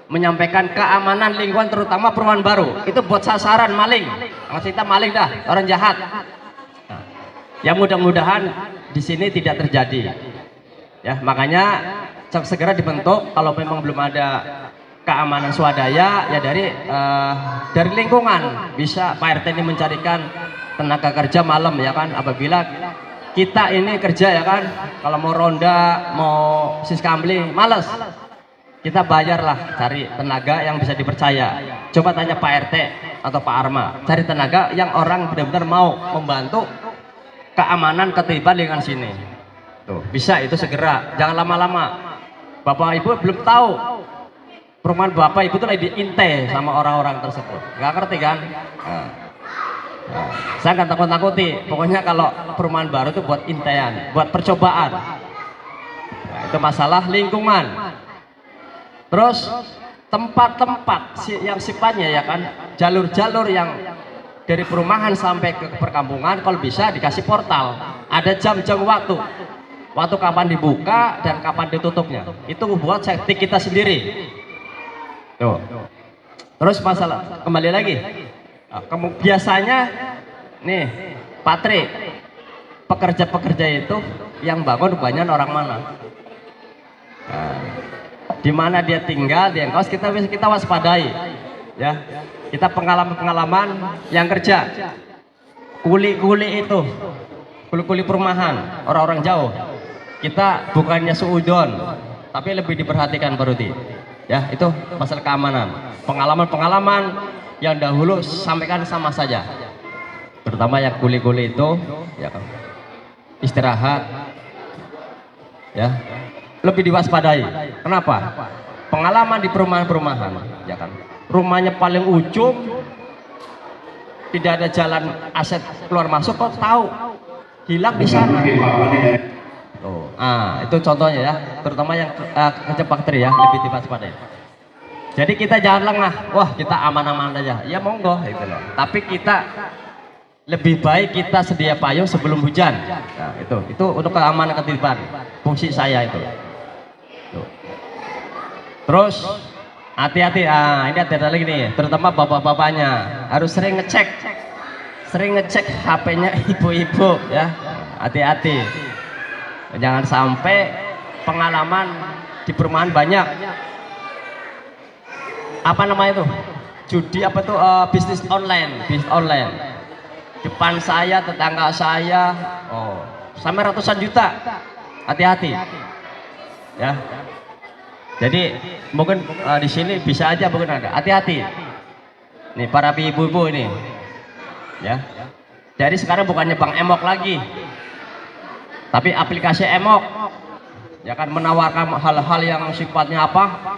menyampaikan keamanan lingkungan terutama perumahan baru itu buat sasaran maling. Maksudnya maling dah, orang jahat. Nah, ya mudah-mudahan di sini tidak terjadi. Ya, makanya segera dibentuk kalau memang belum ada keamanan swadaya ya dari lingkungan bisa Pak RT ini mencarikan tenaga kerja malam ya kan, apabila kita ini kerja ya kan, kalau mau ronda, mau siskamling, males, kita bayarlah cari tenaga yang bisa dipercaya. Coba tanya Pak RT atau Pak Arma, cari tenaga yang orang benar-benar mau membantu keamanan ketertiban lingkungan sini. Tuh, bisa itu segera, jangan lama-lama. Bapak Ibu belum tahu perumahan Bapak Ibu itu lagi diintai sama orang-orang tersebut, nggak ngerti kan? Nah, saya nggak takut-takuti, pokoknya kalau perumahan baru itu buat intaian, buat percobaan. Nah, itu masalah lingkungan. Terus tempat-tempat yang sifatnya ya kan, jalur-jalur yang dari perumahan sampai ke perkampungan kalau bisa dikasih portal, ada jam-jam waktu kapan dibuka dan kapan ditutupnya, itu buat safety kita sendiri. Tuh. Terus masalah kembali lagi, biasanya nih Patri, pekerja-pekerja itu yang bangun banyak orang mana? Nah, di mana dia tinggal, di engkos kita waspadai, ya. Kita pengalaman yang kerja, kuli-kuli itu, kuli-kuli perumahan, orang-orang jauh. Kita bukannya suudon, tapi lebih diperhatikan Pak Rudi. Ya, itu masalah keamanan. Pengalaman-pengalaman yang dahulu sampaikan sama saja. Terutama yang kuli-kuli itu, ya kan, istirahat, ya, lebih diwaspadai. Kenapa? Pengalaman di perumahan-perumahan, ya kan, rumahnya paling ujung, tidak ada jalan aset keluar masuk, kok tahu hilang di sana. Oh, itu contohnya ya, terutama yang kerja bakteri ya, lebih diwaspadai. Jadi kita jangan lengah, wah kita aman-aman aja, ya monggo, gitu loh. Tapi kita lebih baik kita sedia payung sebelum hujan. Nah, itu untuk keamanan ketertiban. Fungsi saya itu. Tuh. Terus hati-hati, ini ada lagi nih, terutama bapak-bapaknya harus sering ngecek HP-nya ibu-ibu ya. Hati-hati, jangan sampai pengalaman di perumahan banyak apa namanya tuh judi apa tuh bisnis online. Depan saya, tetangga saya, sampai ratusan juta. Hati-hati ya. Jadi mungkin di sini bisa aja mungkin ada. Hati-hati. Nih para ibu-ibu ini, ya. Jadi sekarang bukannya Bank Emok lagi, tapi aplikasi Emok, ya kan menawarkan hal-hal yang sifatnya apa?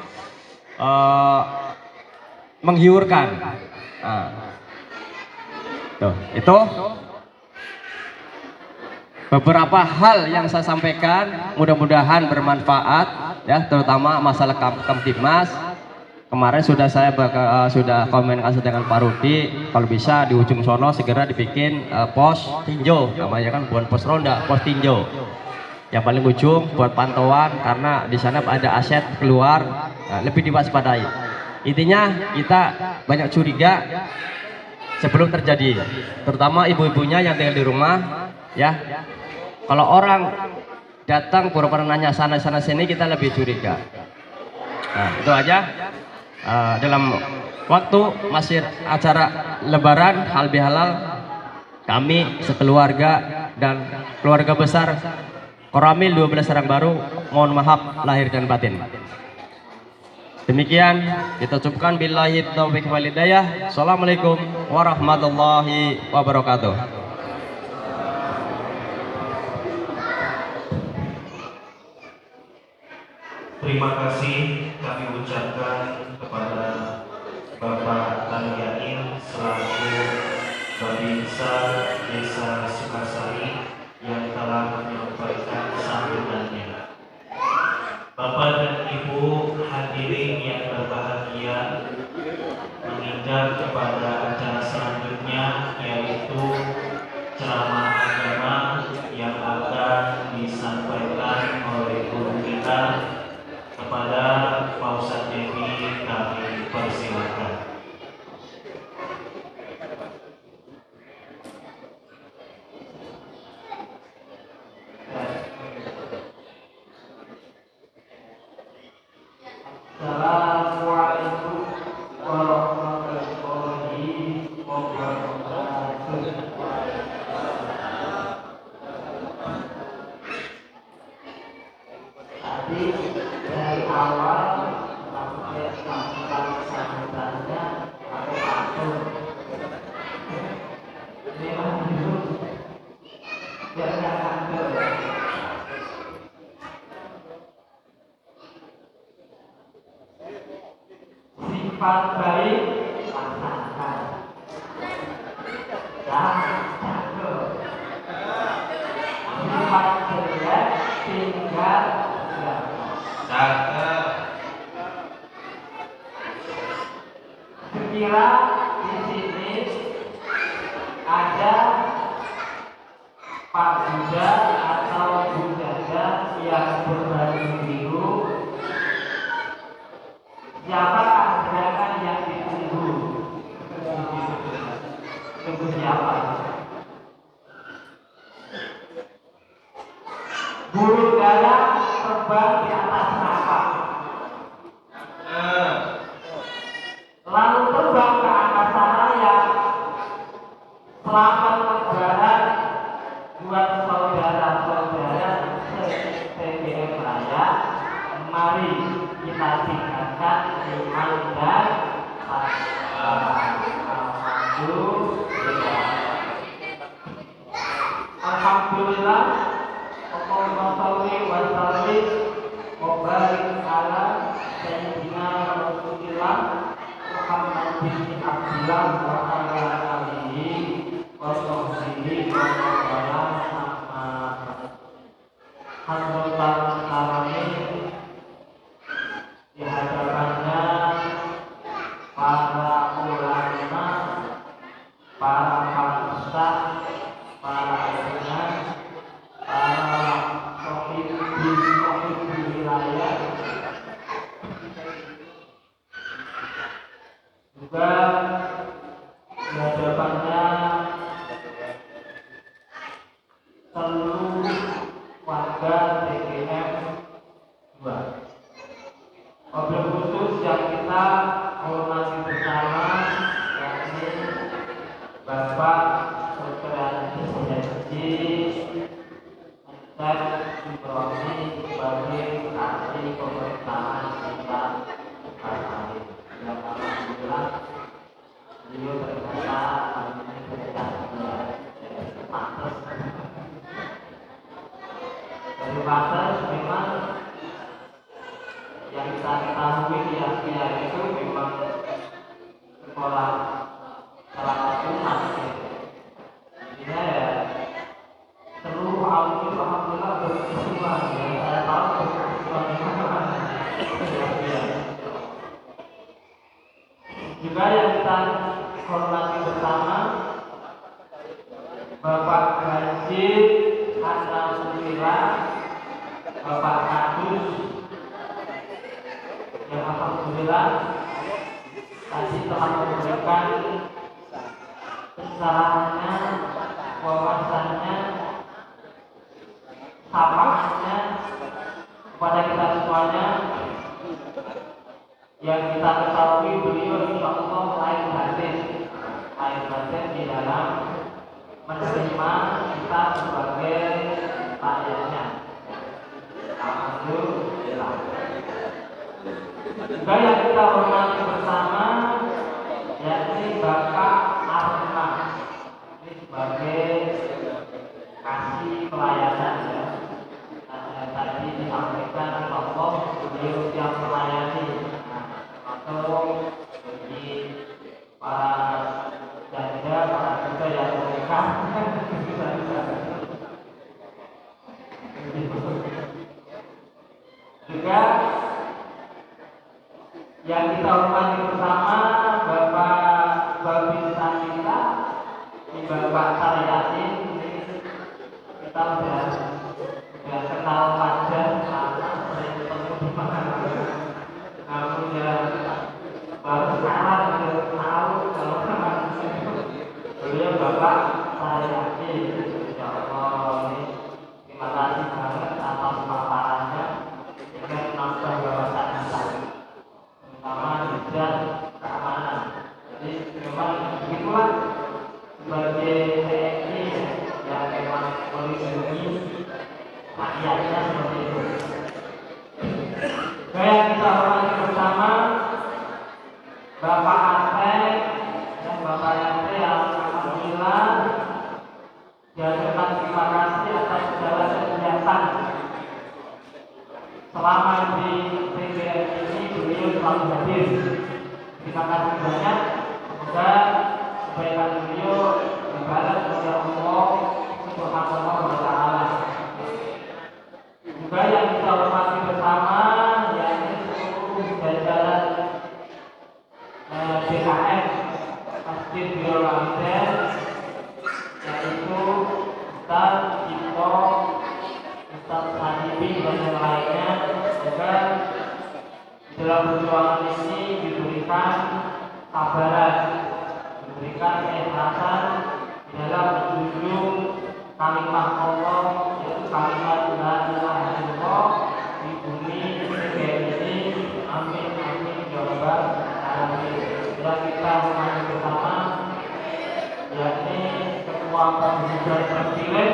Menggiurkan. Nah, tuh, itu beberapa hal yang saya sampaikan, mudah-mudahan bermanfaat ya, terutama masalah Kamtibmas. Kemarin saya sudah komunikasi dengan Pak Rudi, kalau bisa di ujung sono segera dibikin pos tinjau, namanya kan bukan pos ronda, pos tinjau. Yang paling ujung buat pantauan, karena di sana ada aset keluar, lebih diwaspadai. Intinya kita banyak curiga sebelum terjadi, terutama ibu-ibunya yang tinggal di rumah ya. Kalau orang datang pura-pura nanya sana sini, kita lebih curiga. Nah, itu aja. Dalam waktu masih acara Lebaran halal bihalal, kami sekeluarga dan keluarga besar Koramil 12 Serang Baru mohon maaf lahir dan batin. Demikian kita ucapkan billahi taufiq wal hidayah. Assalamualaikum warahmatullahi wabarakatuh. Terima kasih kami ucapkan kepada Bapak Taniyain selaku Babinsa Desa Sukasari yang telah menyampaikan sambutannya. Bapak dan Ibu hadirin yang berbahagia, menginjak kepada acara selanjutnya, yaitu ceramah agama yang akan disampaikan oleh guru kita. Kepada Pak Ustadz Devi kami persilakan. Assalamualaikum warahmatullahi wabarakatuh. Tadi dari awal sampai sambutannya pakai pantun. Memang dulu jangan pantun. Sifat baik laksanakan. Jago. Sifat jelek tinggal. Sekira di sini ada Pak Buddha atau Buddha yang berbaju biru, siapa gerakan yang ditunggu? Tunggu siapa? Burung dara terbang di atas kapal, lalu terbang ke angkasa raya. Selamat lebaran buat saudara-saudara se-TGM Raya. Mari kita tingkatkan iman dan alhamdulillah. Allahumma sholli wa sallim wa barik ala sayyidina Rasulillah Muhammad bin Abdullah wa ala alihi wa sahbihi wa wala Hadratan Karamin. Di hadapannya para ulama, para masak, para ayahnya, para pemimpin di wilayah, juga di hadapannya seluruh warga TGM 2. Mobil khusus yang kita hormati bersama yakni Bapak Dr. Haji dan Ibrahim sebagai ahli pemerintahan kita hari yang alhamdulillah beliau berkata hari ini berkata pantas dari pantas memang yang kita ketahui dia itu memang sekolah salah satu masjid. Jadi ya seluruh alumni alhamdulillah berkesimpulan ya saya tahu berkesimpulan juga yang kita hormati bersama Bapak Haji Alhamdulillah, Bapak Kadus yang alhamdulillah tadi telah memberikan kesalahannya, wawasannya, sapaannya kepada kita semuanya yang kita ketahui beliau insya Allah lahir batin di dalam menerima kita sebagai rakyatnya. Alhamdulillah. Juga yang kita hormati bersama yakni Bapak Arma ini sebagai kasih pelayanan ya. Tadi disampaikan bahwa beliau yang melayani atau bagi para janda, para kita yang menikah juga yang kita hormati bersama Bapak Babinsa kita, ini Bapak Saryasin, kita sudah kenal wajah, sering ketemu di mana-mana. Namun ya baru sekarang sudah tahu kalau beliau Bapak Saryasin. Insya Allah ini terima kasih banget atas paparannya dengan nambah wawasan kita. Pertama dan keamanan. Jadi memang begitulah sebagai TNI yang memang melindungi rakyatnya seperti itu. Yang kita hormati bersama Bapak Artek dan Bapak Yante yang alhamdulillah diaturkan terima kasih atas segala kegiatan selama di TGM ini beliau selalu hadir. Terima kasih banyak. Semoga kebaikan beliau dibalas oleh Allah Subhanahu wa Ta'ala. Juga yang kita hormati bersama yakni seluruh jajaran BKM Masjid Birrul Walidain, yaitu Ustaz Cipto, Ustaz Hanifi dan yang lainnya. Semoga dalam perjuangan ini diberikan kesabaran, diberikan keikhlasan di dalam menjunjung kalimat Allah, yaitu kalimat la ilaha illallah di bumi ini. Amin amin ya rabbal alamin. Dan kita hormati bersama yakni Ketua Pembimbing terpilih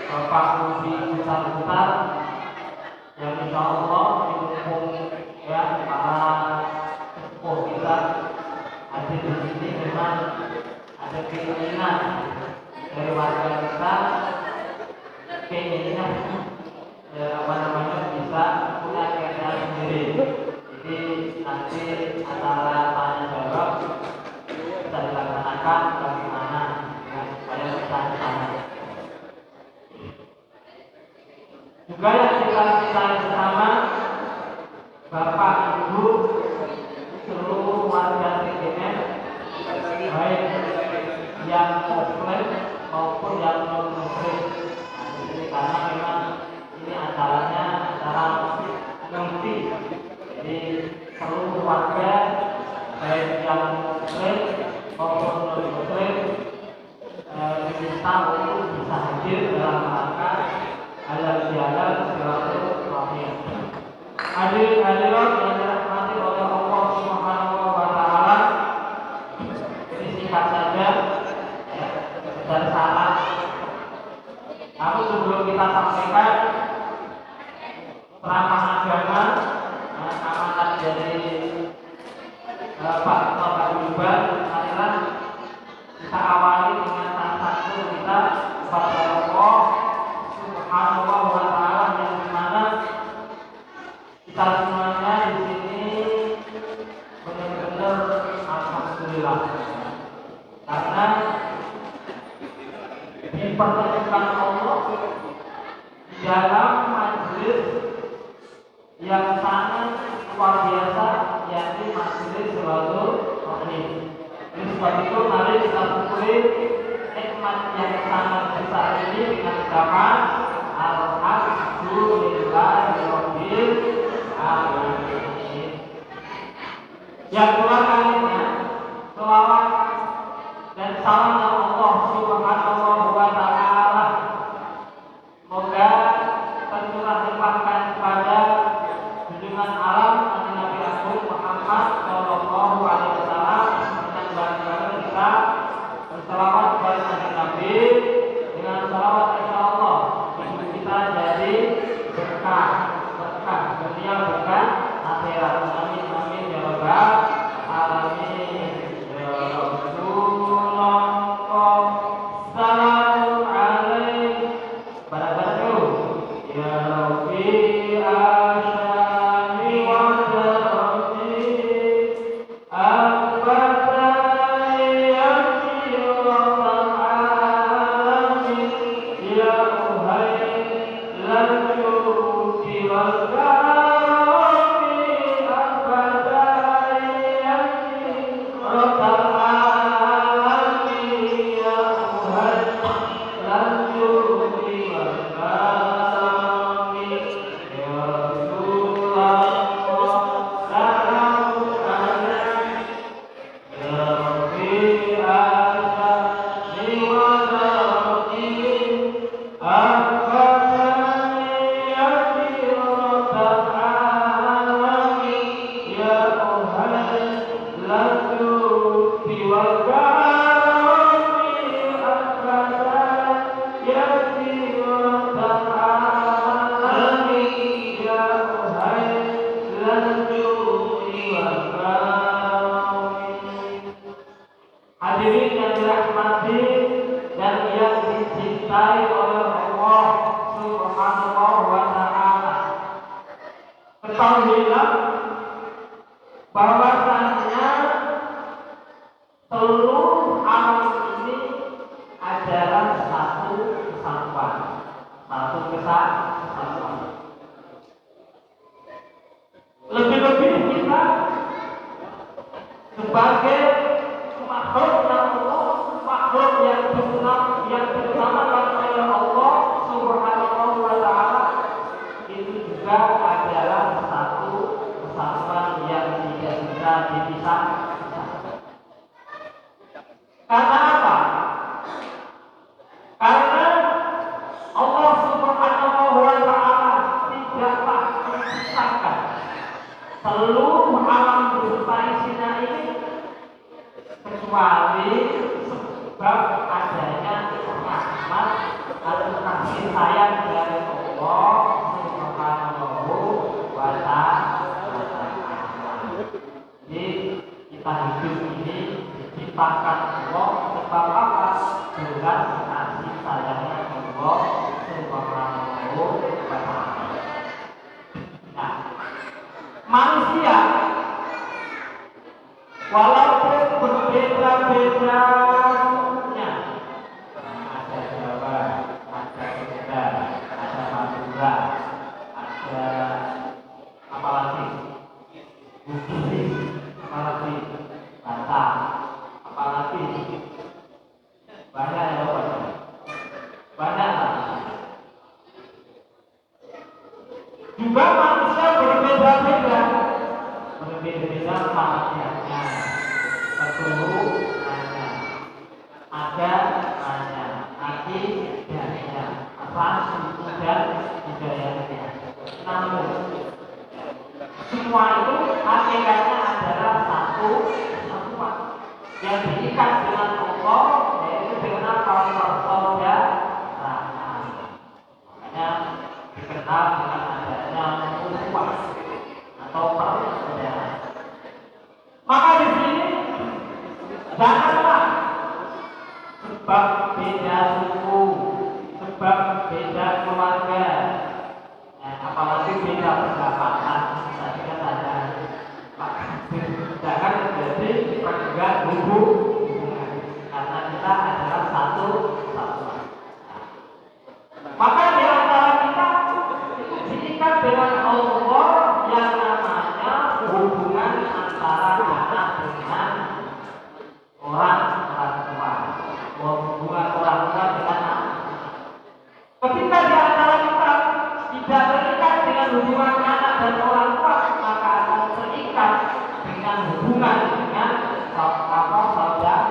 Bapak Rudi Besar yang insya Allah didukung ya para sepuh kita hadir di sini. Memang ada keinginan dari warga kita, keinginan bisa punya kerja sendiri. Jadi nanti antara tanya jawab bisa dilaksanakan bagaimana ya, supaya bisa ditanya. Juga yang kita bersama Bapak Ibu seluruh warga TGM, baik yang komplek maupun yang non muslim. Nah, jadi karena memang ini acaranya acara ngerti, jadi seluruh warga baik yang muslim maupun non muslim diminta untuk bisa hadir dalam rangka halal bihalal silaturahim. Hadirin hadirat yang dirahmati oleh Allah Subhanahu wa taala, ini singkat saja ya, dan salah. Namun sebelum kita sampaikan ceramah agama amanat dari Pak Gubernur, marilah kita awali dengan tasawuf kita kepada Allah Subhanahu wa taala, yang dimana kita semuanya di sini benar-benar alhamdulillah, karena dipertemukan Allah di dalam majelis yang sangat luar biasa, yakni majelis silaturahim. Oleh sebab itu mari kita syukuri nikmat yang sangat besar ini dengan ucapan alhamdulillahirabbil alamin. Yang kedua kalinya, selawat dan salam Allah Subhanahu wa taala semoga tercurah limpahkan kepada junjungan alam Nabi Agung Muhammad sallallahu alaihi wasallam, dan bareng-bareng kita berselawat kepada Nabi. Dengan selawat insyaallah hidup kita jadi berkah dunia, berkah akhirat. Amin amin ya rabbal alamin. Ya Rasulullah salam alaik barakaatuh. Ya Rabbi asyani wa darati Hadirin yang dirahmati dan yang dicintai oleh Allah Subhanahu wa taala, ketahuilah bahwasanya seluruh alam ini adalah satu kesatuan, kesatuan. Lebih-lebih kita sebagai makhluk yang disamakan oleh Allah Subhanahu wa taala, itu juga adalah satu kesatuan yang tidak bisa dipisahkan. Karena apa? Karena Allah Subhanahu wa taala tidaklah menciptakan seluruh alam beserta isinya ini kecuali sebab adanya rahmat atau kasih sayang dari Allah Subhanahu wa taala. Jadi kita hidup ini diciptakan Allah sebab apa? Dengan kasih sayangnya Allah Subhanahu wa taala. Nah, manusia walaupun berbeda-beda sukunya, ada Jawa, ada Sunda, ada Madura, ada apa lagi? Bugis, apa lagi? Batak, apa lagi? Banyak ya Bapak. panitia. Perlu nanya, ada nanya, lagi nanya, apa dan hidayahnya. Namun semua itu hakikatnya adalah satu kesatuan yang diikat dengan Allah, yaitu dengan persaudaraan. Makanya dikenal dengan adanya ukhuwah atau persaudaraan. Maka di sini janganlah sebab beda suku, sebab beda keluarga, apalagi beda pendapatan, tadi kan ada jangan menjadi penegak hubungan, karena kita adalah satu kesatuan. Maka di antara kita itu diikat dengan Allah yang namanya hubungan antara anak dengan orang tua, hubungan orang tua dengan anak. Ketika di antara kita tidak terikat dengan hubungan anak dan orang tua, maka akan terikat dengan hubungan dengan saudara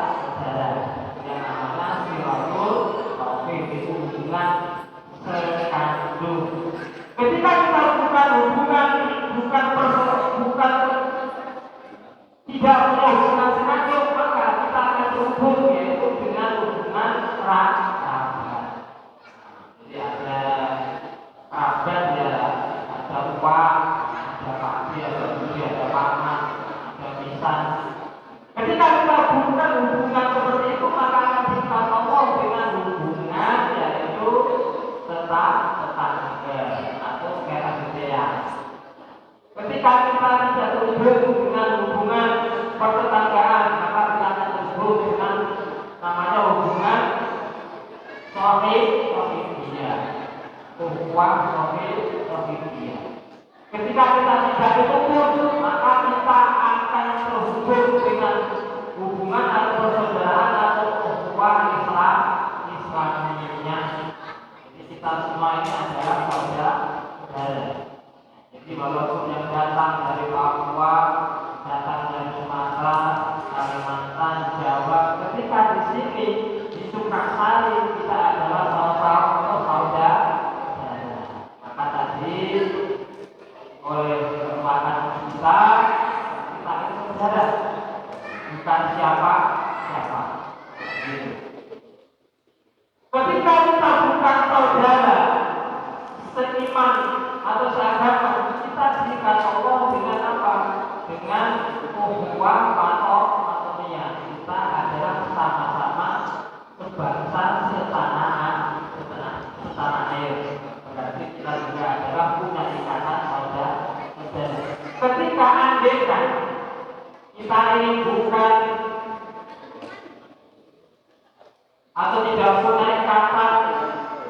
yang namanya silatul rahim, itu hubungan sekandung. Ketika kita bukan hubungan, bukan tidak punya hubungan sekandung, maka kita akan terhubung yaitu dengan hubungan kerabat. Jadi ada kerabat ya, ada uang, ada pakde, ada budi, ada paman, ada pisan. Ketika kita bukan hubungan seperti itu, maka akan kita ngomong dengan hubungan yaitu tetangga atau kerabat. Ketika kita tidak terhubung dengan hubungan pertetanggaan, maka kita akan terhubung dengan namanya hubungan sohibiyah, ukhuwah sohibiyah. Ketika kita tidak terhubung, maka kita akan terhubung dengan hubungan atau persaudaraan atau ukhuwah Islamiyah. Jadi kita semua ini adalah saudara. Jadi walaupun yang datang dari Papua, datang dari Sumatera, Kalimantan, Jawa, ketika di sini di Sukasari kita adalah saudara. Maka tadi oleh kesempatan kita ini saudara, bukan siapa. Gitu. Ketika kita bukan saudara seiman atau seagama, kita diikat Allah dengan apa? Dengan ukhuwah atau niat. Kita adalah sama-sama sebangsa setanah air. Berarti kita juga adalah punya ikatan saudara. Ketika andaikan kita ini bukan atau tidak punya ikatan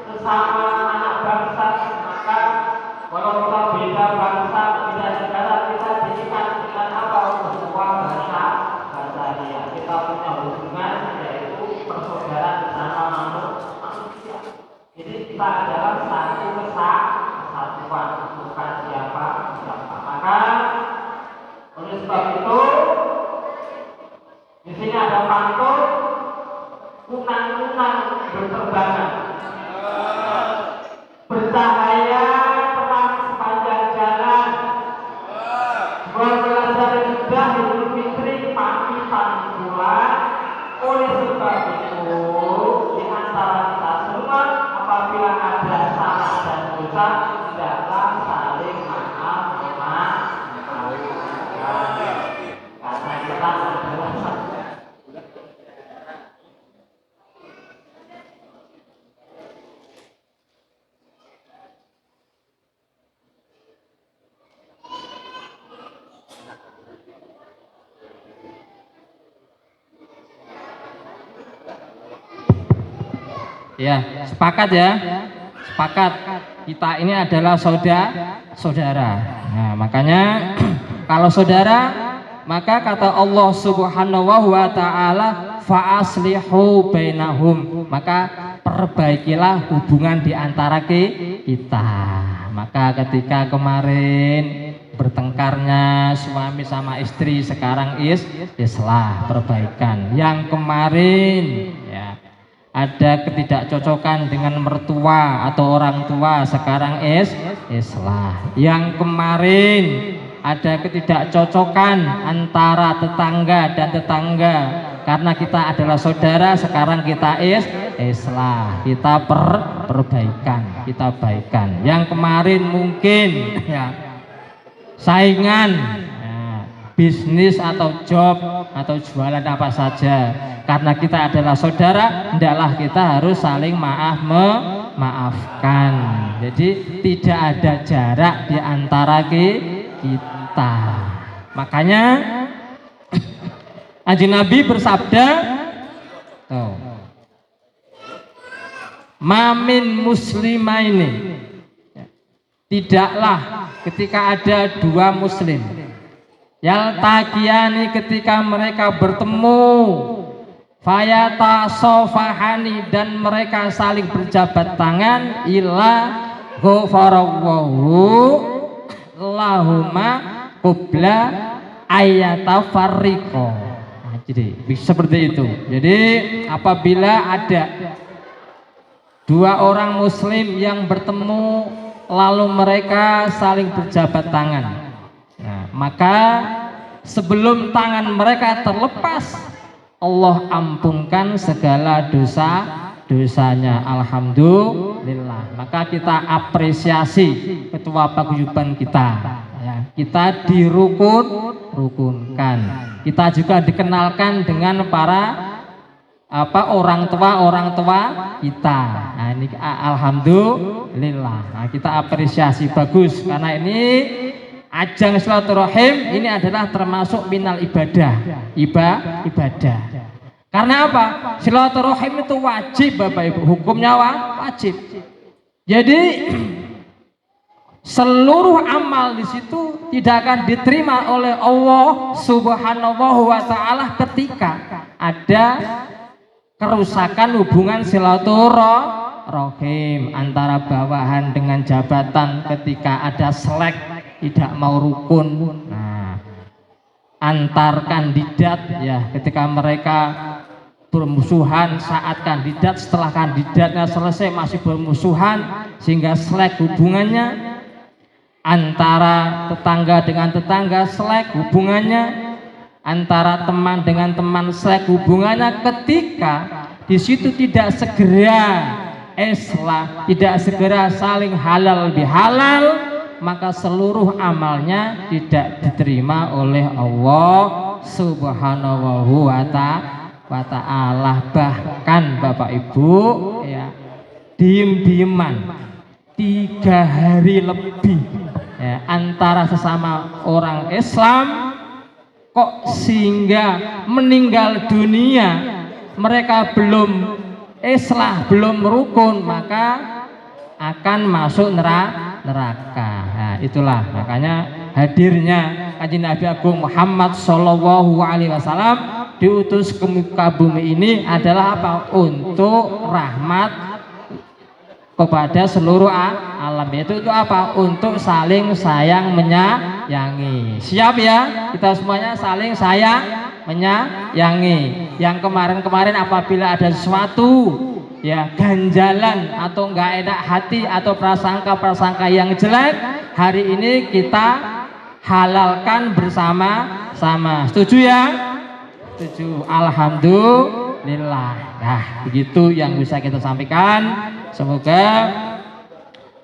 sesama anak bangsa, maka walau kita beda bangsa, beda negara, kita diikat dengan apa? Ukhuwah bahasa. Kita punya hubungan yaitu persaudaraan bersama manusia. Jadi kita adalah satu kesatuan, bukan siapa. Maka oleh sebab itu di sini ada pantun kunang-kunang berterbangan, bercahaya terang sepanjang jalan, belajar sudah Idul Fitri pagi bulan. Oleh sebab itu di antara kita semua apabila ada salah dan dosa, hendaklah saling maafkan, karena kita adalah satu. Ya, sepakat ya. Sepakat. Kita ini adalah saudara. Nah, makanya kalau saudara, maka kata Allah Subhanahu wa taala, fa'aslihu bainahum. Maka perbaikilah hubungan di antara kita. Maka ketika kemarin bertengkarnya suami sama istri sekarang islah, perbaikan. Yang kemarin ya ada ketidakcocokan dengan mertua atau orang tua, sekarang islah. Yang kemarin ada ketidakcocokan antara tetangga dan tetangga karena kita adalah saudara, sekarang kita islah, kita perbaikan, kita baikan. Yang kemarin mungkin ya saingan ya, bisnis atau job atau jualan apa saja, karena kita adalah saudara, hendaklah kita harus saling memaafkan. Jadi tidak ada jarak di antara kita. Makanya Kanjeng Nabi bersabda, mamin muslimaini, tidaklah ketika ada dua muslim yaltaqiyani, ketika mereka bertemu, fayata sofahani, dan mereka saling berjabat tangan, illa ghafarallahu lahuma qabla ayatafarriqo. Jadi seperti itu. Jadi apabila ada dua orang muslim yang bertemu lalu mereka saling berjabat tangan, nah, maka sebelum tangan mereka terlepas, Allah ampunkan segala dosanya. Alhamdulillah. Maka kita apresiasi ketua paguyuban kita ya, kita dirukunkan, kita juga dikenalkan dengan para orang tua kita. Nah, ini alhamdulillah. Nah, kita apresiasi, bagus, karena ini ajang silaturahim ini adalah termasuk minal ibadah. Karena apa? Silaturahim itu wajib, Bapak Ibu, hukumnya wajib. Jadi seluruh amal di situ tidak akan diterima oleh Allah Subhanahu wa taala ketika ada kerusakan hubungan silaturahim antara bawahan dengan jabatan, ketika ada selek tidak mau rukun. Nah, antar kandidat ya, ketika mereka bermusuhan saat kandidat, setelah kandidatnya selesai masih bermusuhan sehingga selek hubungannya. Antara tetangga dengan tetangga selek hubungannya, antara teman dengan teman selek hubungannya, ketika di situ tidak segera islah, tidak segera saling halal bihalal, maka seluruh amalnya tidak diterima oleh Allah Subhanahu wa ta'ala. Bahkan Bapak Ibu ya, diem-dieman 3 hari lebih ya, antara sesama orang Islam, kok sehingga meninggal dunia mereka belum islah, belum rukun, maka akan masuk neraka. Nah, itulah makanya hadirnya Kanjeng Nabi Agung Muhammad Shallallahu Alaihi Wasallam diutus ke muka bumi ini adalah apa? Untuk rahmat kepada seluruh alam. Itu apa? Untuk saling sayang menyayangi. Siap ya? Kita semuanya saling sayang menyayangi. Yang kemarin-kemarin apabila ada sesuatu ya ganjalan atau enggak enak hati atau prasangka-prasangka yang jelek, hari ini kita halalkan bersama-sama. Setuju ya? Setuju. Alhamdulillah. Nah, begitu yang bisa kita sampaikan. Semoga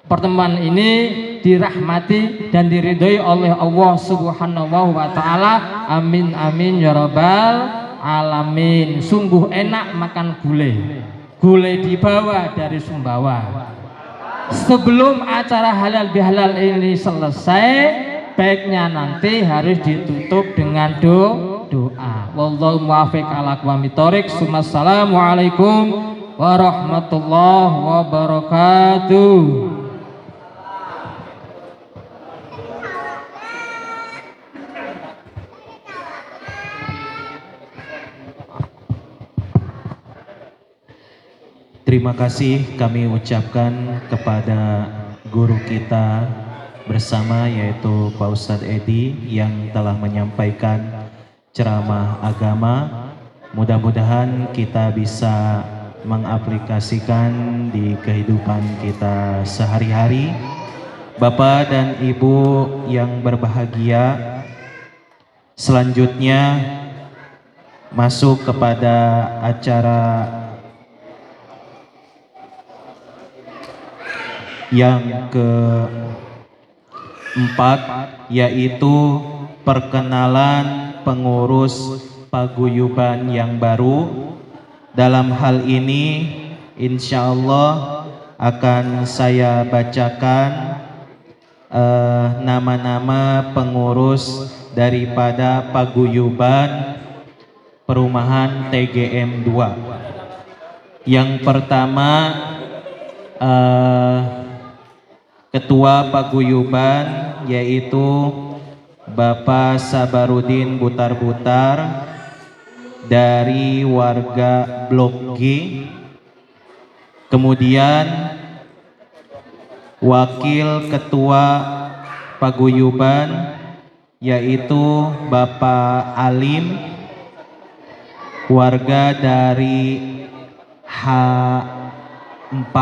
pertemuan ini dirahmati dan diridhoi oleh Allah Subhanahu wa taala. Amin amin ya rabbal alamin. Sungguh enak makan gulai. Gulai dibawa dari Sumbawa. Sebelum acara halal bihalal ini selesai, baiknya nanti harus ditutup dengan doa. Wallahu muwaffiq ala aqwamit thoriq. Assalamualaikum warahmatullahi wabarakatuh. Terima kasih kami ucapkan kepada guru kita bersama, yaitu Pak Ustadz Edi yang telah menyampaikan ceramah agama. Mudah-mudahan kita bisa mengaplikasikan di kehidupan kita sehari-hari. Bapak dan Ibu yang berbahagia, selanjutnya masuk kepada acara yang keempat, yaitu perkenalan pengurus paguyuban yang baru. Dalam hal ini insya Allah akan saya bacakan nama-nama pengurus daripada paguyuban perumahan TGM 2. Yang pertama, Ketua Paguyuban yaitu Bapak Sabarudin Butar-Butar dari warga Blok G. Kemudian Wakil Ketua Paguyuban yaitu Bapak Alim, warga dari H4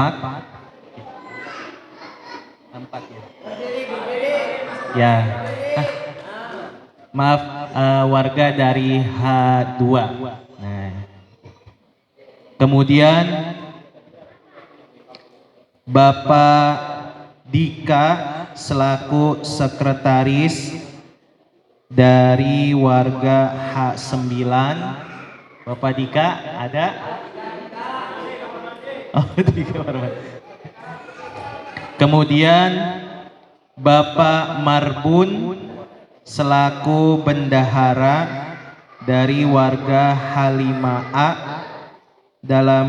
ya. Maaf, warga dari H2. Nah. Kemudian Bapak Dika selaku sekretaris dari warga H9. Bapak Dika ada? Oh, Dika. Kemudian Bapak Marbun selaku bendahara dari warga H5A. Dalam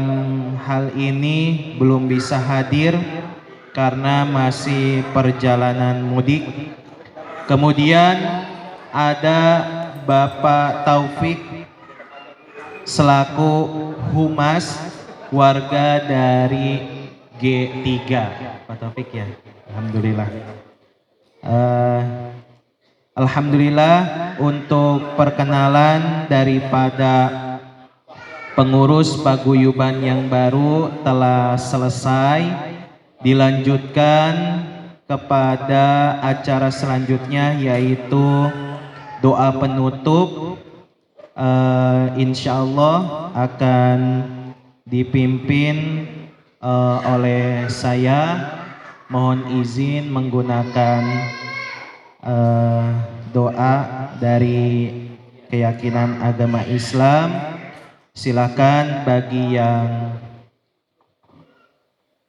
hal ini belum bisa hadir karena masih perjalanan mudik. Kemudian ada Bapak Taufik selaku humas warga dari G3. Pak Taufik ya, alhamdulillah. Alhamdulillah untuk perkenalan daripada pengurus paguyuban yang baru telah selesai. Dilanjutkan kepada acara selanjutnya yaitu doa penutup. Insya Allah akan dipimpin oleh saya. Mohon izin menggunakan doa dari keyakinan agama Islam. Silakan bagi yang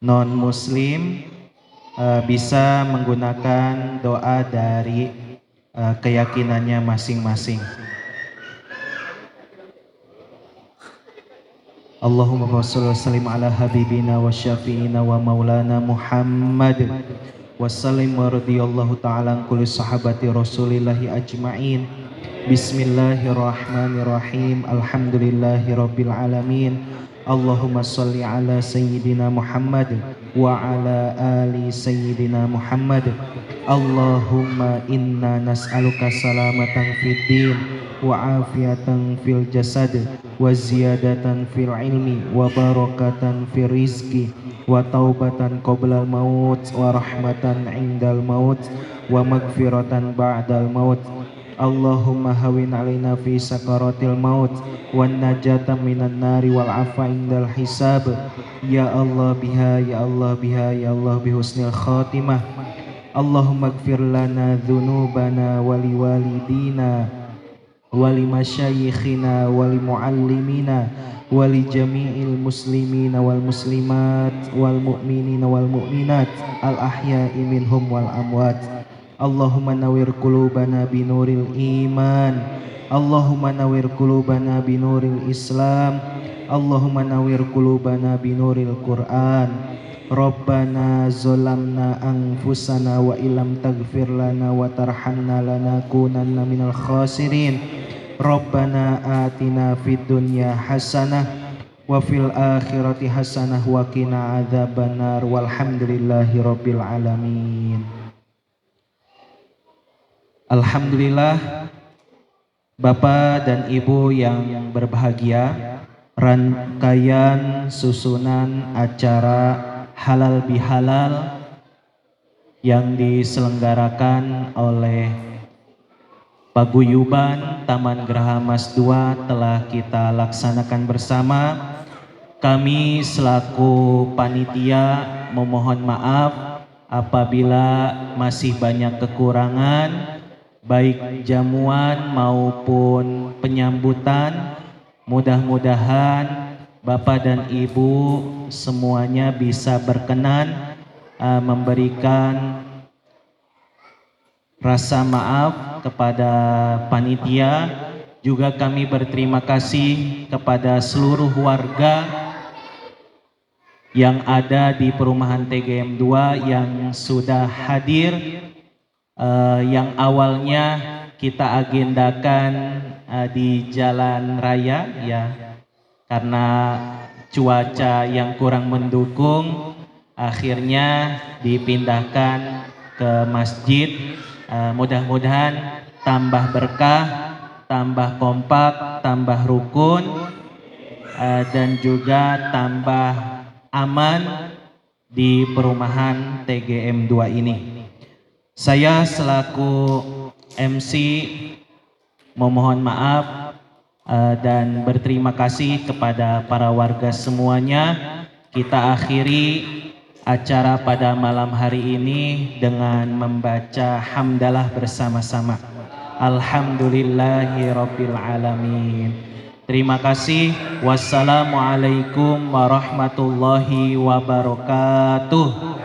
non muslim bisa menggunakan doa dari keyakinannya masing-masing. Allahumma shalli wa sallim ala habibina wa syafi'ina wa maulana Muhammad wa sallim wa radiyallahu ta'ala an kulli sahabati rasulillahi ajma'in. Bismillahirrahmanirrahim. Alhamdulillahi rabbil alamin. Allahumma shalli ala sayyidina Muhammad wa ala ali sayyidina Muhammad. Allahumma inna nas'aluka salamatan fid din wa afiatan fil jasad wa ziyadatan fil ilmi wa barakatan fil rizki wa taubatan qoblal maut wa rahmatan indal maut wa magfiratan ba'dal maut. Allahumma hawin alaina fi sakaratil maut wan najata minan nari wal afa indal hisab. Ya Allah biha, ya Allah biha, ya Allah bihusnil khatimah. Allahumma gfir lana dhunubana wali walidina wali masyayikhina wali muallimina wali jami'il muslimina wal muslimat wal mu'minina wal mu'minat al ahya'i minhum wal amwat. Allahumma nawir qulubana binuril iman. Allahumma nawir qulubana binuril Islam. Allahumma nawir qulubana binuril Quran. Rabbana zolamna anfusana wa ilam taghfir lana wa tarhamna lanakunanna minal khasirin. Rabbana atina fid dunya hasanah wa fil akhirati hasanah wa qina adzabannar. Walhamdulillahi rabbil alamin. Alhamdulillah, Bapak dan Ibu yang berbahagia, rangkaian susunan acara halal bihalal yang diselenggarakan oleh Paguyuban Taman Geraha Mas 2 telah kita laksanakan bersama. Kami selaku panitia memohon maaf apabila masih banyak kekurangan baik jamuan maupun penyambutan. Mudah-mudahan Bapak dan Ibu semuanya bisa berkenan memberikan rasa maaf kepada panitia. Juga kami berterima kasih kepada seluruh warga yang ada di perumahan TGM 2 yang sudah hadir, yang awalnya kita agendakan di jalan raya ya, karena cuaca yang kurang mendukung akhirnya dipindahkan ke masjid. Mudah-mudahan tambah berkah, tambah kompak, tambah rukun, dan juga tambah aman di perumahan TGM 2 ini. Saya selaku MC memohon maaf dan berterima kasih kepada para warga semuanya. Kita akhiri acara pada malam hari ini dengan membaca hamdalah bersama-sama. Alhamdulillahirabbil alamin. Terima kasih. Wassalamualaikum warahmatullahi wabarakatuh.